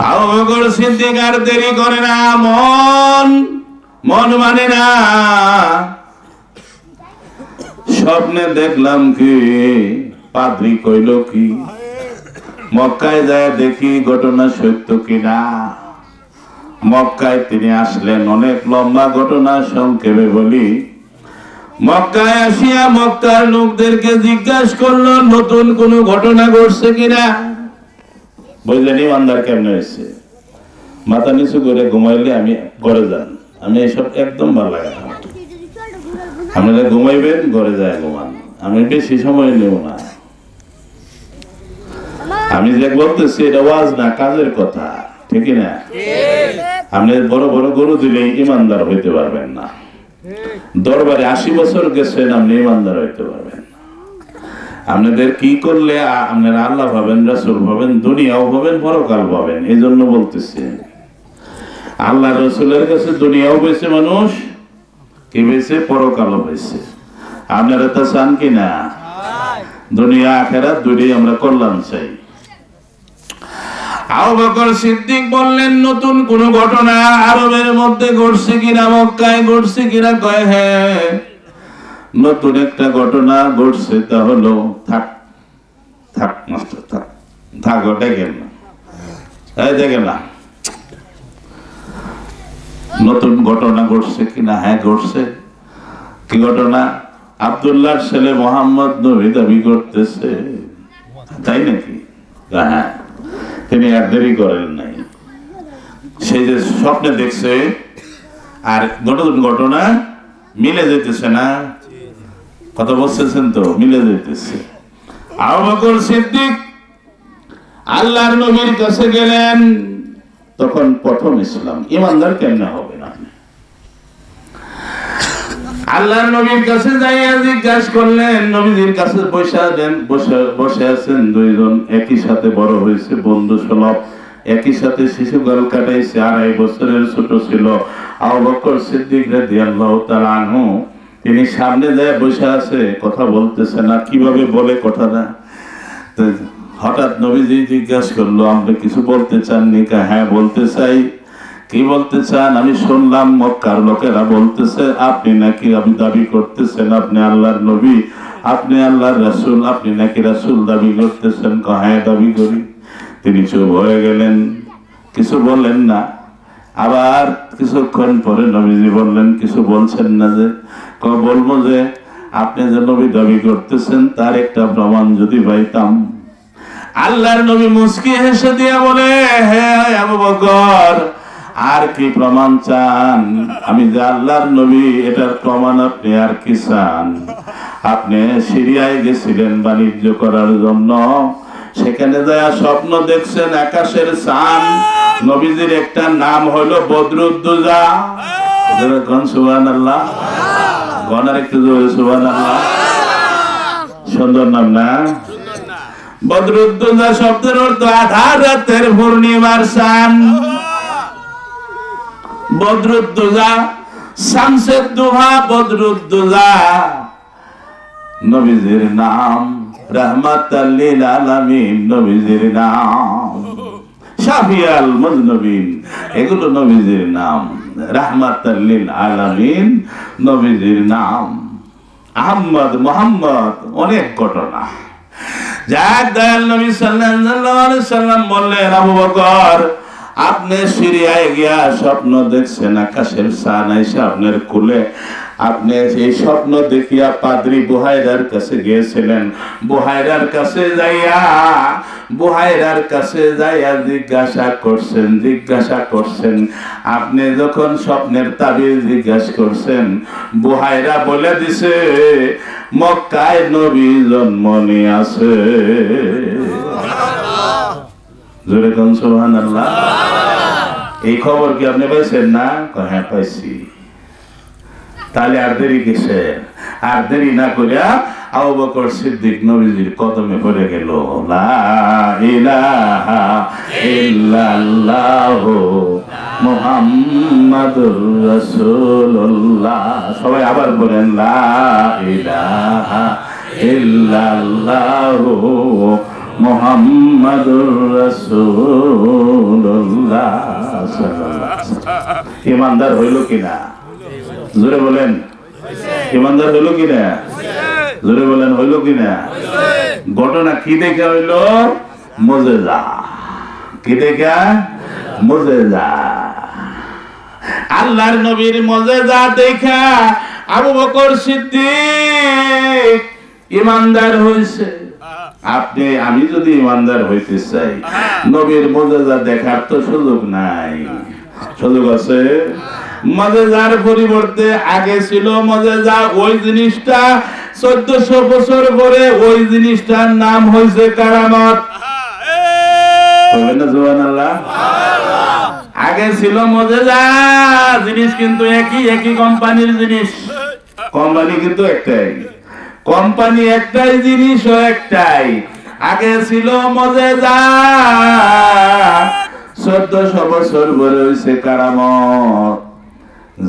আবু বকর সিদ্দিক আর দেরি করে না, মন মানে না। স্বপ্নে দেখলাম কি, পাদ্রী কইল কি, মক্কায় যায় দেখি ঘটনা সত্য কিনা। মক্কায় তিনি আসলেন, অনেক লম্বা ঘটনা সংক্ষেপে বলি। মক্কায় আসিয়া মক্কার লোকদেরকে জিজ্ঞাসা করলো নতুন কোন ঘটনা ঘটছে কিনা। বুঝলেন ইমানদার কেমনে হয়েছে? মাথা নিচু করে ঘুমাইলে আমি ঘরে যান, আমি এইসব একদম ভালো লাগে না। আপনারা ঘুমাইবেন, ঘরে যায় ঘুমান, আমি বেশি সময় নেব না। আমি যে বলতেছি এটা ওয়াজ না, কাজের কথা, ঠিক না? আপনি বড় বড় গরু দিলে ইমানদার হইতে পারবেন না। দরবারে 80 বছর গেছেন, আপনি ইমানদার হইতে পারবেন না। আপনাদের কি করলে আপনারা আল্লাহ পাবেন, রাসূল পাবেন, দুনিয়াও পাবেন, পরকাল পাবেন। এই জন্য বলতেছি, আল্লাহ রসুলের কাছে দুনিয়াও পেয়েছে মানুষ, কি পেয়েছে? পরকালও পেয়েছে। আপনারা তা চান কি না? দুনিয়া আখেরাত দুটোই আমরা কল্যাণ চাই। আবু বকর সিদ্দিক বললেন, নতুন কোন ঘটনা আরবের মধ্যে ঘটছে কিনা, মক্কায় ঘটছে কিনা? কয় হ্যাঁ, নতুন একটা ঘটনা ঘটছে। তা হলো, থাক থাক মাস্টার থাক থাক, দেখেন না, দেখেন না, নতুন ঘটনা ঘটছে কিনা? হ্যাঁ ঘটছে। কি ঘটনা? আব্দুল্লাহর ছেলে মোহাম্মদ নবী দাবি করতেছে, তাই নাকি? হ্যাঁ, তিনি আর দেরি করেন নাই। সেই যে স্বপ্নে দেখছে আর নতুন ঘটনা মিলে যেতেছে না, কথা বলতেছেন তো, মিলে যেতেছে। আবু বকর সিদ্দিক আল্লাহর নবীর কাছে গেলেন, তখন প্রথম ইসলাম। ইমানদার কেমনে হবে না? আল্লাহর নবীর কাছে যাইয়া জিজ্ঞাসা করলেন, নবীজির কাছে বসে আছেন দুইজন, একই সাথে বড় হয়েছে, বন্ধু সুলভ, একই সাথে শিশুকাল কাটাইছে, 2.5 বছরের ছোট ছিল আবু বকর সিদ্দিক রাদিয়াল্লাহু তাআলা আনহু। তিনি সামনে যায় বসে আছে, কথা বলতেছে না, কিভাবে বলে কথাটা। হঠাৎ নবীজি জিজ্ঞাসা করলো, আপনি কিছু বলতে চাননি? হ্যাঁ বলতে চাই। কি বলতে চান? আমি শুনলাম মক্কার লোকেরা বলতেছে আপনি নাকি, আমি দাবি করতেছেন আপনি আল্লাহর নবী, আপনি আল্লাহর রাসূল, আপনি নাকি রাসূল দাবি করতেছেন। হ্যাঁ দাবি করি। তিনি চুপ হয়ে গেলেন, কিছু বললেন না। আবার কিছুক্ষণ পরে নবীজি বললেন, কিছু বলছেন না যে? বলবো যে আপনি যে নবী দাবি করতেছেন তার একটা প্রমাণ যদি পাইতাম। আল্লাহর নবী মুস্কি হেসে দিয়া বলে, হ্যাঁ আবু বকর, আর কি প্রমাণ চান? আমি যে আল্লাহর নবী এটার প্রমাণ আপনি আর কি চান? আপনি সিরিয়ায় গেছিলেন বাণিজ্য করার জন্য, সেখানে যায় স্বপ্ন দেখছেন আকাশের চাঁদ। নবীজির একটা নাম হলো বদরুদ্দুজা। সুবহানাল্লাহ, গনার একটু জোরে সুবহানাল্লাহ। সুন্দর নাম না? বদরুদ্দুজা শব্দের অর্থ আধার রাতের পূর্ণিমার চাঁদ। বদরুদ্দুজা, শামসের দুহা, বদরুদ্দুজা নবীজির নাম। রাহমাতাল লিল আলামিন নবীজির নাম। শাফিয়াল মুজনবিন, এগুলো নবীজির নাম। রাহমাতাল লিল আলামিন নবীজির নাম। আহমদ, মোহাম্মদ, অনেক ঘটনা। যাক, দয়াল নবী সাল্লাল্লাহু আলাইহি সাল্লাম বললেন, আবু বকর, আপনি সিরিয়ায় গিয়া স্বপ্ন দেখছেন আকাশের চাঁদ আইসা আপনার কুলে। আপনি এই স্বপ্ন দেখিয়া পাদ্রী বুহাইরার কাছে গিয়েছিলেন। বুহাইরার কাছে যাইয়া জিজ্ঞাসা করছেন। আপনি যখন স্বপ্নের তাবিজ জিজ্ঞাসা করছেন, বুহাইরা বলে দিছে মক্কায় নবী জন্ম নিয়ে আছে। জোরে কোন সুবহানাল্লাহ। এই খবর কি আপনি পাইছেন না? হ্যাঁ পাইছি। তাহলে আর দেরি কিসের? আর দেরি না করিয়া আবু বকর সিদ্দিক নবীজির কদমে পড়ে গেল। লা ইলাহা ইল্লাল্লাহু মুহাম্মাদুর রাসূলুল্লাহ। সবাই আবার বলেন, লা ইলাহা ইল্লাল্লাহু মুহাম্মাদুর রাসূলুল্লাহ সাল্লাল্লাহু আলাইহি ওয়াসাল্লাম। ইমানদার হইল কিনা? জোরে বলেন, ইমানদার হইল কিনা? জোরে বলেন, হইল কিনা? ঘটনা কি দেখে হইল? মুজিজা। কি দেখে? মুজিজা। আল্লাহর নবীর মুজিজা দেখা আবু বকর সিদ্দিক ইমানদার হইছে। আমি যদি ইমানদার হইতে চাই, নবীর মুজিজা দেখার তো সুযোগ নাই। সুযোগ আছে? মজেজার পরিবর্তে আগে ছিল মজেজা, ওই জিনিসটা 1400 বছর পরে ওই জিনিসটার নাম হয়েছে কারামত। সুবহানাল্লাহ। আগে ছিল মজেজা জিনিস, কিন্তু একই কোম্পানির জিনিস। কোম্পানি কিন্তু একটাই, কোম্পানি একটাই, জিনিসও একটাই। আগে ছিল মজেজা, 1400 বছর পরে হয়েছে কারামত।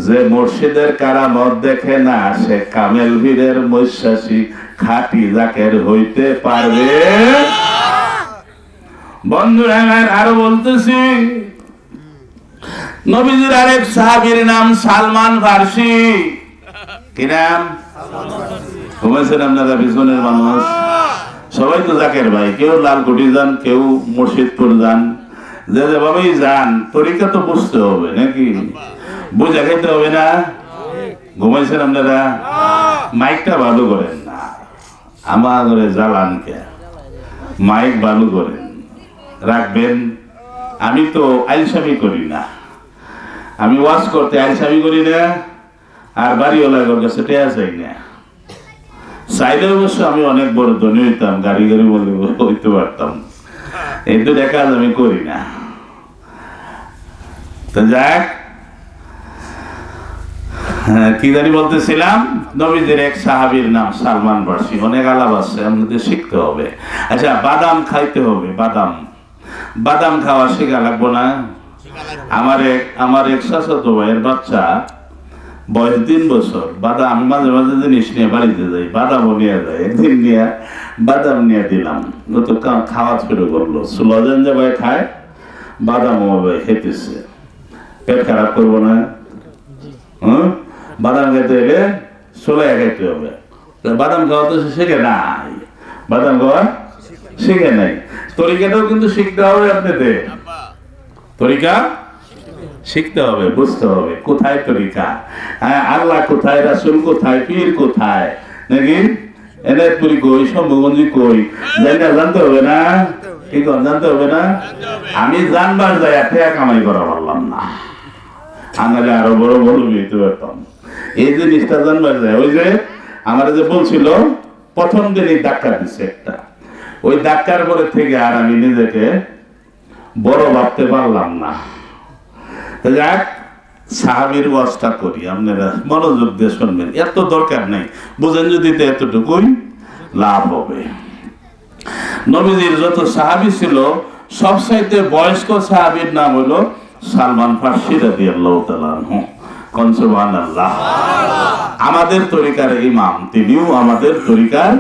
যে মুর্শিদের কারামত দেখে না সে কামেল বীরের মৈশ্বাসী খাঁটি জাকের হইতে পারবে। বন্ধুরা আমার আরো বলতেছি, নবীজির আরেক সাহাবীর নাম সালমান ফারসি। কি নাম? ঘুমাইছেন আপনারা পিছনের মানুষ? সবাই তো জাকের ভাই, কেউ লালকুটি যান, কেউ মুর্শিদপুর যান, যে যেভাবেই যান তরিকা তো বুঝতে হবে নাকি? বুঝা খাইতে হবে না? ঘুমাইছেন আপনারা? মাইকটা ভালো করেন না, আমার ঘরে জ্বালান কে? মাইক ভালো করেন, রাখবেন। আমি তো আইলসামি করি না, আমি ওয়াজ করতে আইলসামি করি না, আর বাড়িওয়ালার কাছে টেয়া চাই না। চাইলে অবশ্য আমি অনেক বড় ধনী হইতাম, গাড়ি বলে হইতে পারতাম, এই তো দেখা আমি করি না। তো যাক, কি জানি বলতেছিলাম, নবীজির এক সাহাবীর নাম সালমান ফারসি। অনেক আলাপ আছে, আমাদের শিখতে হবে। আচ্ছা, বাদাম খাইতে হবে, বাদাম খাওয়া শেখা লাগবো না? আমার এক চাচাতো ভাইয়ের বাচ্চা, বয়স 3 বছর। বাদাম, আমি মাঝে মাঝে জিনিস নিয়ে বাড়িতে যাই, বাদামও নিয়ে যায়। একদিন নিয়ে বাদাম নিয়ে দিলাম, ও তো খাওয়া শুরু করলো। সুলজেন যে ভাই খায়, বাদামও ভাই খেতেছে। পেট খারাপ করবো না? বাদাম খেতে হলে সোলায় খাইতে হবে। বাদাম খাওয়া তো শেখে নাই, বাদাম খাওয়া শিখে নাই। তরিকাটাও কিন্তু শিখতে হবে আপনাদের, তরিকা শিখতে হবে, বুঝতে হবে কোথায় তরিকা, হ্যাঁ, আল্লাহ কোথায়, রাসূল কোথায়, পীর কোথায়, নাকি এনায়তপুরি কই, শম্ভুগঞ্জি কই, জানতে হবে না? ঠিক জানতে হবে না? আমি জানবার যাই ঠেয়া কামাই করা পারলাম না, আনালে আরো বড় বড় হইতে পারতাম। এই জিনিসটা জানবার যায়। ওই যে আমার যে বলছিল প্রথম দিনই ধাক্কা দিচ্ছে একটা, ওই ধাক্কার পরে থেকে আর আমি নিজেকে বড় ভাবতে পারলাম না। যাক, সাহাবীর ওয়াজটা করি, আপনারা মনোযোগ দিয়ে শুনবেন, এত দরকার নেই, বুঝেন যদি তো এতটুকুই লাভ হবে। নবীজির যত সাহাবী ছিল সবচাইতে বয়স্ক সাহাবীর নাম হলো সালমান ফারসি রাদিয়াল্লাহু তাআলা আনহু। কোন সুবহানাল্লাহ। আমাদের তরিকার ইমাম, তিনিও আমাদের তরিকার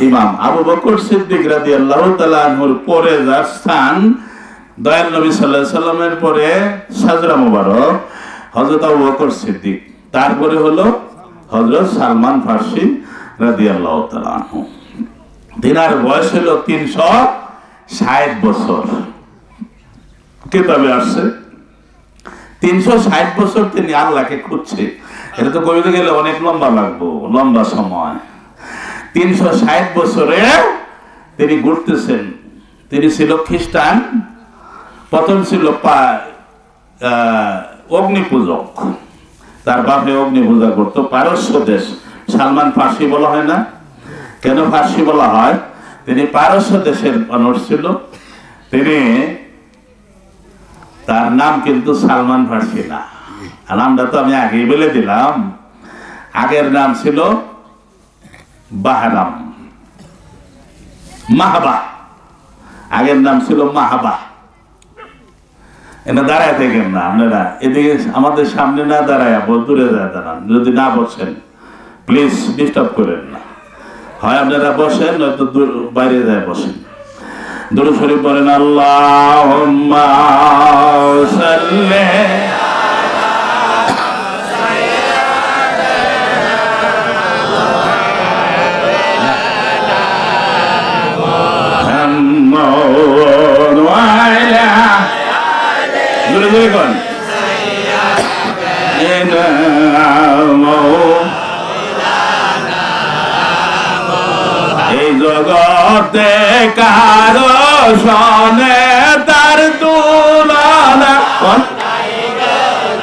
ইমাম। আবু বকর সিদ্দিক রাদিয়াল্লাহু তাআলা আনহুর পরে যার স্থান, দয়াল নবী সাল্লাল্লাহু আলাইহি সাল্লামের পরে সাজরা মুবারক হযরত আবু বকর সিদ্দিক, তারপরে হলো হযরত সালমান ফারসি রাদিয়াল্লাহু তাআলা আনহু। তিনার বয়স হলো 360 বছর। কিতাবে আসছে 360 বছর তিনি আল্লাহকে খুঁজছে। এটা তো কইতে গেলে অনেক লম্বা লাগবো, লম্বা সময়। 360 বছরে তিনি ঘুরতেছেন। তিনি ছিল খ্রিস্টান, প্রথম ছিল অগ্নি পূজক, তার বাপে অগ্নি পূজা করতো। পারস্য দেশ, সালমান ফারসি বলা হয় না কেন? ফারসি বলা হয়, তিনি পারস্য দেশের মানুষ ছিল। তিনি, তার নাম কিন্তু সালমান ফারসি না, নামটা তো আমি আগেই বলে দিলাম। আগের নাম ছিল বাহরাম, মাহবা, আগের নাম ছিল মাহবা। এটা দাঁড়ায় থাকেন না আপনারা, এদিকে আমাদের সামনে না দাঁড়ায়, দূরে যায় দাঁড়ান। যদি না বসেন প্লিজ ডিস্টার্ব করেন না, হয় আপনারা বসেন, নয়তো বাইরে যায় বসেন। দুরূদ শরীফ পড়েন, আল্লাহুম্মা সাল্লি এই জগতে কারো সনে তার তুলনা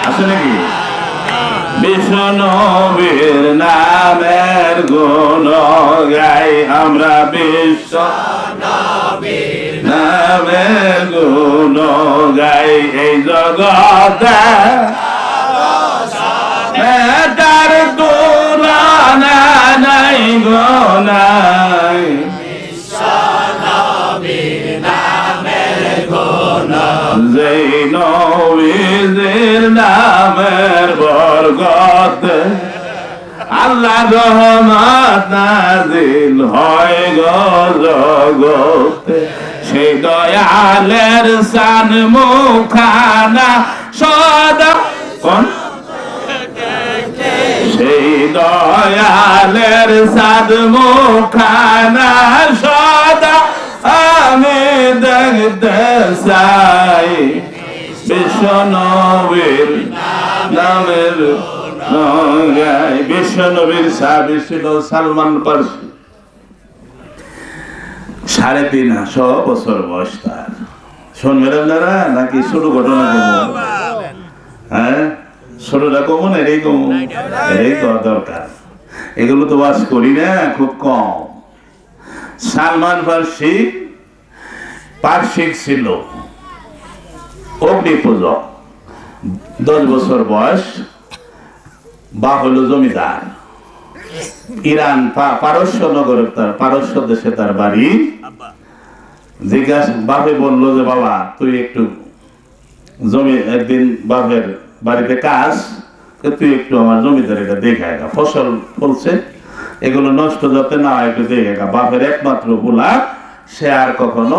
আছে নাকি? বিশ্বনবীর নামের গুণ গাই আমরা, বিশ্বনবীর নামের গুণ গাই। এই জগতে তার তুলনা নাই গো নাই, যেই নবীর নামের বরকত আল্লাহ রহমত নাজিল হয় গো জগতে। সেই দয়ালের শান মুখানা সদা কোন, সেই দয়ালের শান মুখানা সদা আমি দেখতে চাই। বিশ্বনবীর নামের গাই। বিশ্বনবীর সাহাবী ছিল সালমান ফার্সি। 350 বছর বয়স তার। শুনবেন আপনারা নাকি শুরু ঘটনা কমন? হ্যাঁ, শুরুটা কমন, এটাই কমন, এটাই দরকার। এগুলো তো বাস করি না, খুব কম। সালমান ফার্সি পার্শ্বিক ছিল, অগ্নি পূজক। 10 বছর বয়স, বাপ হলো জমিদার। ইরান পারস্য নগরে, তার পারস্য দেশে তার বাড়ি। জিজ্ঞাসা, বাপে বললো যে বাবা তুই একটু জমি, একদিন বাপের বাড়িতে কাজ, তুই একটু আমার জমিদার এটা দেখে, ফসল ফলছে, এগুলো নষ্ট যাতে না হয় একটু দেখে। বাপের একমাত্র বোলা, সে আর কখনো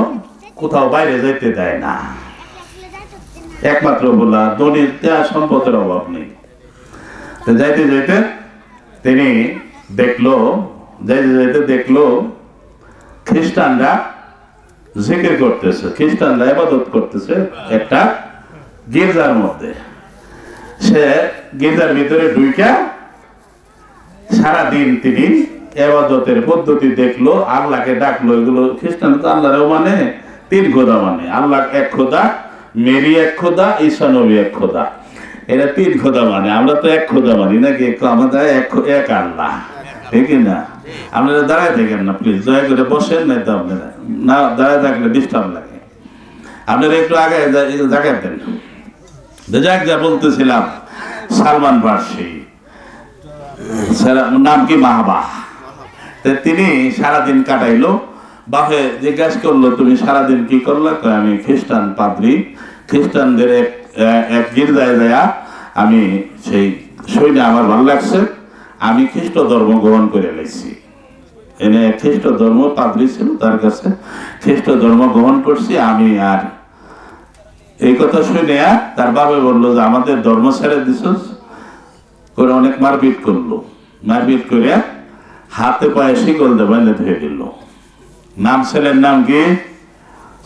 কোথাও বাইরে যেতে দেয় না। একমাত্র বোলা, ধনীর সম্পদের অভাব নেই। যাইতে যাইতে তিনি দেখলো, যাইতে যাইতে দেখলো খ্রিস্টানরা জিকির করতেছে, খ্রিস্টানরা ইবাদত করতেছে একটা গির্জার মধ্যে। সে গির্জার ভিতরে ঢুইকা সারাদিন তিনি ইবাদতের পদ্ধতি দেখলো, আল্লাহকে ডাকলো। এগুলো খ্রিস্টান তো আল্লাহরেও মানে, 3 খোদা মানে, আল্লাহ এক খোদা, মেরি এক খোদা, ঈসা নবী এক খোদা। এরা 3 খোদা মানে, আমরা তো এক খোদা মানি নাকি? আমাদের এক আল্লাহ, ঠিক না? আপনারা দাঁড়ায় থাকেন না প্লিজ, দয়া করে বসেন, নাই তো আপনারা না দাঁড়ায় থাকলে ডিস্টার্ব লাগে। আপনারা একটু আগে জায়গায় দেন। যাক, যা বলতেছিলাম, সালমান ফার্সি নাম কি মাহবা। তিনি সারাদিন কাটাইলো। বাপে জিজ্ঞাসা করলো তুমি সারাদিন কি করলা? আমি খ্রিস্টান পাদ্রী, খ্রিস্টানদের এক গির্জায় যায়া আমি সেই শুনে আমার ভালো লাগছে, আমি খ্রিস্ট ধর্ম গ্রহণ করে নিয়েছি। এনে খ্রিস্ট ধর্ম পাদ্রী ছিল তার কাছে, খ্রিস্ট ধর্ম গ্রহণ করছি আমি। আর এই কথা শুনে তার বাবা বললো যে আমাদের ধর্ম ছেড়ে দিছিস, করে অনেক মারপিট করলো। মারপিট করে হাতে পায়ে শিকল দিয়ে বাইন্ধে ধুয়ে দিল। নাম, ছেলের নাম কি?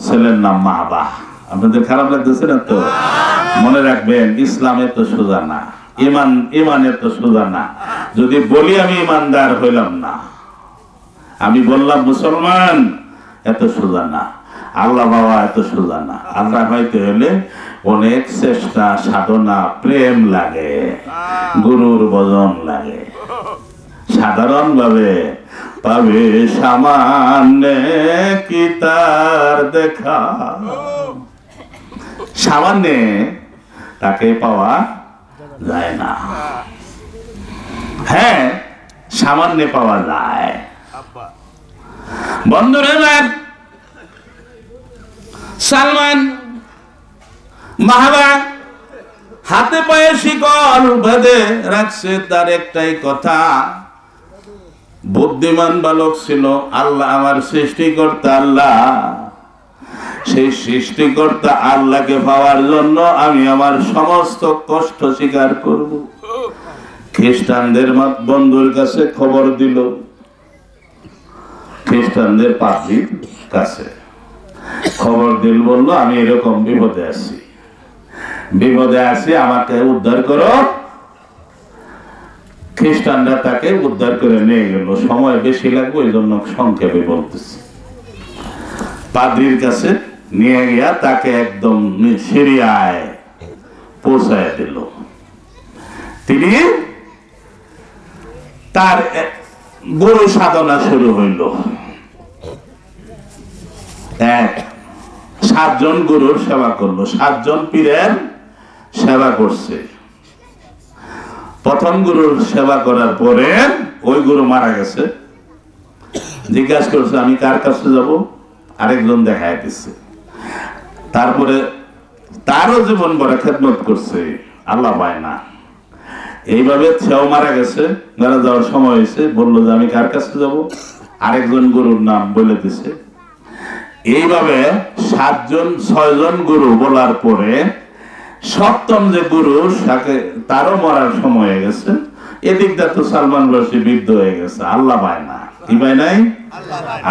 ছেলের নাম মাহবা। আপনাদের খারাপ লাগতেছে না তো? মনে রাখবেন, ইসলাম এত সোজা না, ইমান এত সোজা না। যদি বলি আমি ইমানদার হইলাম না, আমি বললাম মুসলমান, এত সোজা না। আল্লাহ বাবা এত সোজা না। আল্লাহ হইতে হলে অনেক চেষ্টা, সাধনা, প্রেম লাগে, গুরুর ভজন লাগে। সাধারণ ভাবে পাবে সামান্য কি তার দেখা, সামান্য তাকে পাওয়া যায় না। হ্যাঁ, সামান্য পাওয়া যায়। বন্ধুরা, সালমান মাহবা হাতে পায়ে শিকল বেঁধে রাখছে। তার একটাই কথা, বুদ্ধিমান বালক ছিল। আল্লাহ আমার সৃষ্টিকর্তা আল্লাহ, সেই সৃষ্টিকর্তা আল্লাহকে পাওয়ার জন্য আমি আমার সমস্ত কষ্ট স্বীকার করব। খ্রিস্টানদের বন্ধুর কাছে খবর দিল, খ্রিস্টানদের পাদ্রীর কাছে খবর দিল, বলল আমি এরকম বিপদে আছি, আমাকে উদ্ধার করো। খ্রিস্টানরা তাকে উদ্ধার করে নিয়ে গেল। সময় বেশি লাগবে, ওই জন্য সংক্ষেপে বলতেছি। পাদ্রীর কাছে নিয়ে গিয়া তাকে একদম সিরিয়ায় পৌঁছায় দিল। তিনি তার গুরু সাধনা শুরু হইল। 7 জন গুরুর সেবা করলো, 7 জন পীরের সেবা করছে। প্রথম গুরুর সেবা করার পরে ওই গুরু মারা গেছে। জিজ্ঞাসা করছে আমি কার কাছে যাব, আরেকজন দেখায় দিচ্ছে। তারপরে তারও জীবন ভরে খেদমত করছে, আল্লাহ পায় না। এইভাবে সেও মারা গেছে, মারা যাওয়ার সময় হয়েছে, বললো যে আমি কার কাছে যাব, আরেকজন গুরুর নাম বলে দিছে। এইভাবে 6 জন গুরু বলার পরে 7ম যে গুরু তারও মরার সময় হয়ে গেছে। এদিকটা তো সালমান রশি বৃদ্ধ হয়ে গেছে, আল্লাহ পায় না। কি পায় নাই?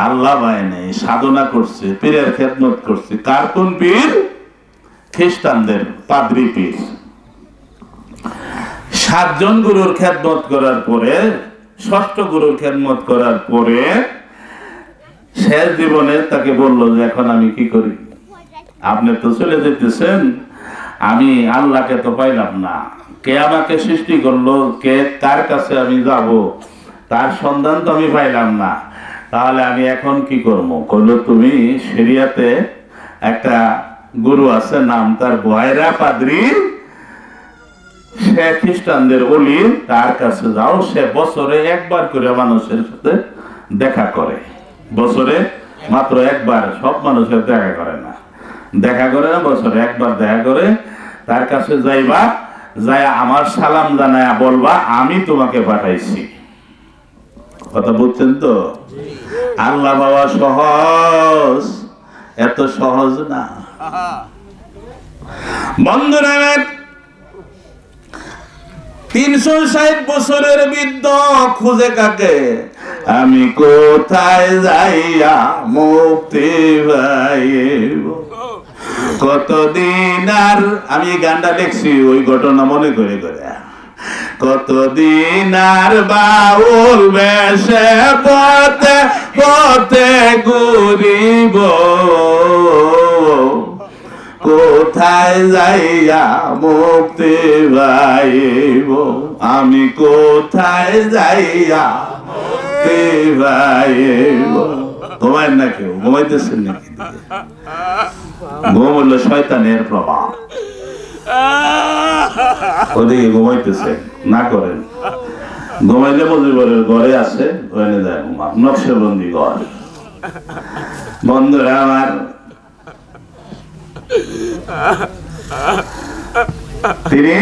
আল্লাহ পায় নাই। সাধনা করছে, পীরের খেদমত করছে। কার কোন পীর? খ্রিস্টানদের পাদ্রী পীর। 7 জন গুরুর খেদমত করার পরে, 6ষ্ঠ গুরুর খেদমত করার পরে শেষ জীবনে তাকে বললো যে এখন আমি কি করি, আপনি তো চলে যেতেছেন, আমি আল্লাহকে তো পাইলাম না, কে আমাকে সৃষ্টি করলো, কে কার কাছে আমি যাব, তার সন্ধান তো আমি পাইলাম না, তাহলে আমি এখন কি করবো? বললো তুমি শরিয়াতে একটা গুরু আছে, নাম তার বয়রা পাদ্রী, সে খ্রিস্টানদের ওলি, তার কাছে যাও। সে বছরে 1 বার করে মানুষের সাথে দেখা করে, বছরে মাত্র 1 বার, সব মানুষের দেখা করে না, বছরে 1 বার দেখা করে। তার কাছে যাইবা, যাই আমার সালাম জানায় বলবা আমি তোমাকে পাঠাইছি। কথা বুঝছেন তো? আল্লাহ বাবা সহজ, এত সহজ না বন্ধুরা। 360 বছরের বৃদ্ধ খুঁজে কাকে, আমি কোথায় যাইয়া মুক্তি পাইব, কতদিন আর, আমি গানটা লিখছি ওই ঘটনা মনে করে করে, কতদিন আর বাউল বেশে পথে পথে ঘুরিব, কোথায় যাইয়া মুক্তি পাইব, আমি কোথায় যাইয়া মুক্তি পাইব। ঘুমায় না কেউ? ঘুমাইতেছেন নাকি? ঘুম হলো শয়তানের প্রভাব, ওদিকে ঘুমাইতেছে না করেন। ঘুমাইলে মজিবরের ঘরে আছে, ওখানে যায় ঘুমা, নকশবন্দি ঘর। বন্ধুরা আমার, তিনি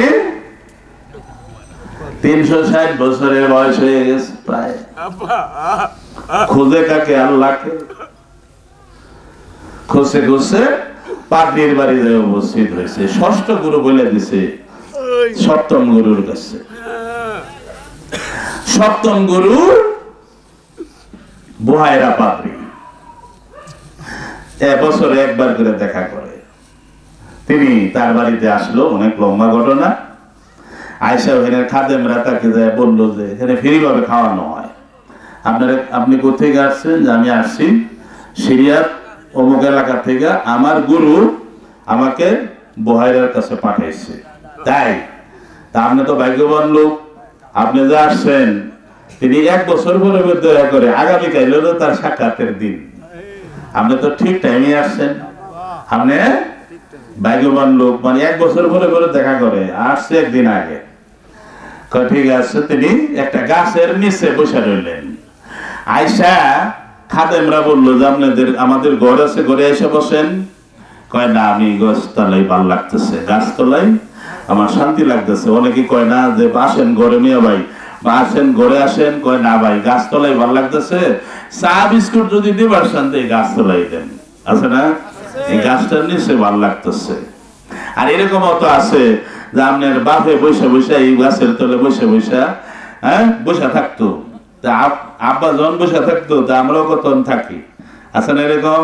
360 বছরের বয়স হয়ে গেছে প্রায়। খুঁজে কাকে? আল্লাহকে। খুঁজে খুঁজে পাদ্রীর বাড়িতে উপস্থিত হয়েছে। 6ষ্ঠ গুরু বলে দিছে 7ম গুরুর কাছে। 7ম গুরু বয়রা পাদ্রী, বছরে 1 বার করে দেখা করে। তিনি তার বাড়িতে আসলো, অনেক লম্বা ঘটনা। আয়েশা ওখানে খাদেমরা তাকে যায় বললো যে এখানে ফ্রিভাবে খাওয়ানো হয়, আপনি কোথেকে আসছেন? যে আমি আসছি সিরিয়ার অমুক এলাকা থেকে, আমার গুরু আমাকে বহাইরার কাছে পাঠাইছে। তাই তা আপনি তো ভাগ্যবান লোক, আপনি যে আসছেন, তিনি 1 বছর পরে দয়া করে আগামীকাল হলো তার সাক্ষাতের দিন, আপনি তো ঠিক টাইমে আসছেন, আপনি ভাগ্যবান লোক। মানে 1 বছর পরে দেখা করে, আসছে 1 দিন আগে। ঠিক আছে, তিনি একটা গাছের নিচে বসে রইলেন। আয়েশা খাদেমরা বললো যে আমাদের ঘর আছে, ঘরে এসে বসেন। কয় না, আমি গাছতলায় ভালো লাগতেছে, গাছতলায় আমার শান্তি লাগতেছে। অনেকে কয় না যে আসেন ঘরে মিয়া ভাই, বা আসেন ঘরে আসেন। কয় না ভাই, গাছতলায় ভালো লাগতেছে, চা বিস্কুট যদি দিবার শান্তি গাছতলায় দেন, আছে না, এই গাছটার নিচে ভালো লাগতেছে। আর এরকম অত আছে যে আপনার বাপে বসে বসে এই গাছের তলে বসে বসে বসে থাকতো, আব্বা যখন বসে থাকতো তা আমরাও কত থাকি, আছে না এরকম?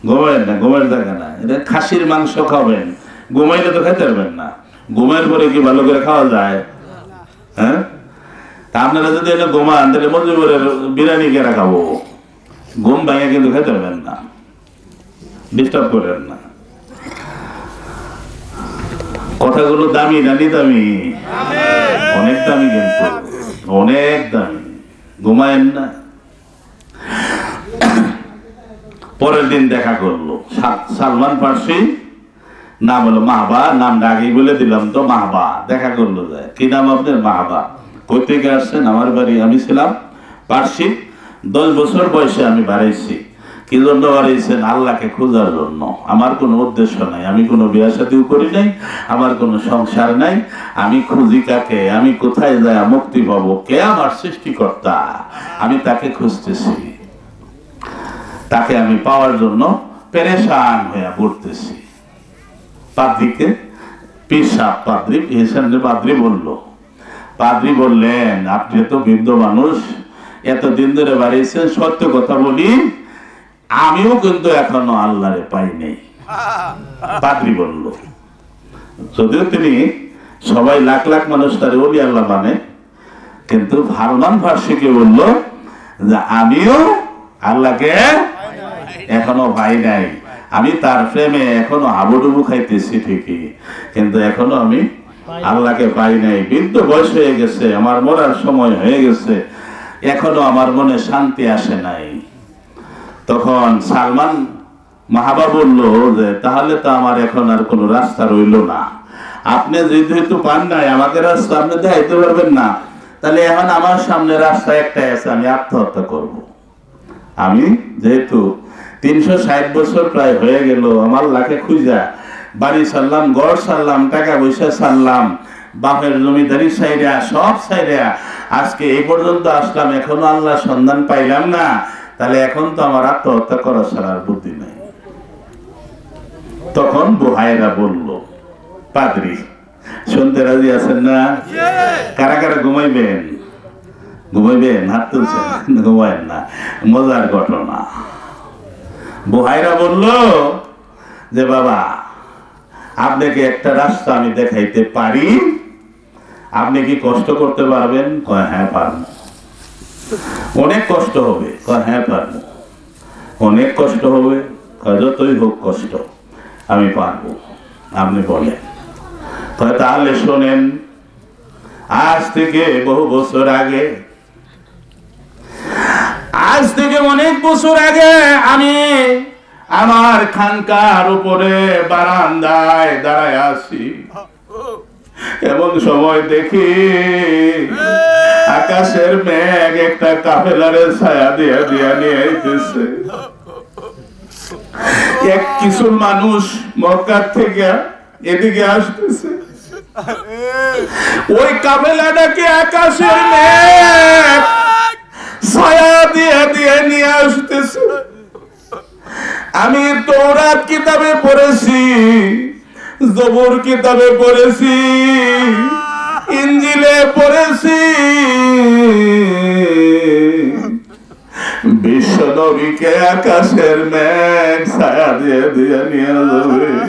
ঘুমেন না, ঘুমের জায়গা না, এটা খাসির মাংস খাবেন, ঘুমাইলে তো খেতে পারবেন না। ঘুমের পরে কি ভালো করে খাওয়া যায়? হ্যাঁ, তা আপনারা যদি এনে ঘুমান তাহলে মজুরের বিরিয়ানি কেনা খাবো, ঘুম ভেঙে কিন্তু খেতে পারবেন না, ডিস্টার্ব করেন না। কথাগুলো দামি নানি দামি, অনেক দামি, কিন্তু অনেক দামি। ঘুমায়েন না। পরের দিন দেখা করলো সালমান ফার্সি, নাম হলো মাহবা, নামটা আগেই বলে দিলাম তো, মাহবা। দেখা করলো যায়, কি নাম আপনার? মাহবা। কই থেকে আসছেন? আমার বাড়ি, আমি ছিলাম পার্সি, 10 বছর বয়সে আমি বাড়াইছি। কি জন্য বাড়াইছেন? আল্লাহকে খোঁজার জন্য। আমার কোনো উদ্দেশ্য নাই, আমি কোনো বিয়ে শাদীও করি নাই, আমার কোনো সংসার নাই। আমি খুঁজি কাকে? আমি কোথায় যায় মুক্তি পাবো? কে আমার সৃষ্টিকর্তা? আমি তাকে খুঁজতেছি, তাকে আমি পাওয়ার জন্য পেরেশান হয়ে পড়তেছি। পাদ্রিকে পিসাব পাদ্রি পাদ্রি বললেন, আপনি তো বৃদ্ধ মানুষ, এতদিন ধরে বাড়িয়েছেন, সত্য কথা বলি, আমিও কিন্তু এখনো আল্লাহরে পাই নাই। পাদ্রি বলল, যদিও তিনি সবাই লাখ লাখ মানুষ তার ওলি আল্লাহ মানে, কিন্তু সালমান ফার্সিকে বলল যে আমিও আল্লাহকে এখনো পাই নাই, আমি তার প্রেমে এখনো হাবুডুবু খাইতেছি ঠিকই, কিন্তু এখনো আমি আল্লাহকে পাই নাই। বৃদ্ধ বয়স হয়ে গেছে, আমার মরার সময় হয়ে গেছে, এখনো আমার মনে শান্তি আসে নাই। তখন সালমান মাহবা বলল যে তাহলে তো আমার এখন আর কোনো রাস্তা রইল না, আপনি যেহেতু পান নাই আমাকে রাস্তা, আপনি দেখাইতে পারবেন না, তাহলে এখন আমার সামনে রাস্তা একটাই আছে, আমি আত্মহত্যা করব। আমি যেহেতু 360 বছর প্রায় হয়ে গেল আমার লাখে খুঁজা, বাড়ি ছাড়লাম, ঘর ছাড়লাম, টাকা পয়সা ছাড়লাম, বাপের জমিদারি সাইরা, সব সাইরা আজকে এই পর্যন্ত আসলাম, এখনো আল্লাহ সন্ধান পাইলাম না, তাহলে এখন তো আমার আত্মহত্যা করা ছাড়ার বুদ্ধি নাই। তখন বুহাইরা বলল, পাদ্রী শুনতে রাজি আছেন না? কারা কারা ঘুমাইবেন? ঘুমাইবেন? হাত তুলছেন? ঘুমাইন না, মজার ঘটনা। বুহাইরা বলল যে বাবা, আপনাকে একটা রাস্তা আমি দেখাইতে পারি, আপনি কি কষ্ট করতে পারবেন? কয় হ্যাঁ পারবো। অনেক কষ্ট হবে? কয় হ্যাঁ পারবো। অনেক কষ্ট হবে? কয় যতই হোক কষ্ট আমি পারবো, আপনি বলেন। কয় তাহলে শোনেন, আজ থেকে বহু বছর আগে, আজ থেকে অনেক বছর আগে আমি আমার খানকার উপরে বারান্দায় দাঁড়ায় আছি, এমন সময় দেখি আকাশের মেঘ একটা কাফেলারে ছায়া দিয়ে দিয়ে নিয়ে আইতেছে। কিছু মানুষ মক্কা থেকে এদিকে আসতেছে, ওই কাফেলাটাকে আকাশের মেঘ ছায়া দিয়ে দিয়ে নিয়ে আসতেছে। আমি তওরাত কিতাবে পড়েছি, জবুর কিতাবে পড়েছি, ইনজিলে পড়েছি, বিশ্ব নবীকে আকাশের মেঘ ছায়া দিয়ে দিয়ে নিয়ে যাবে।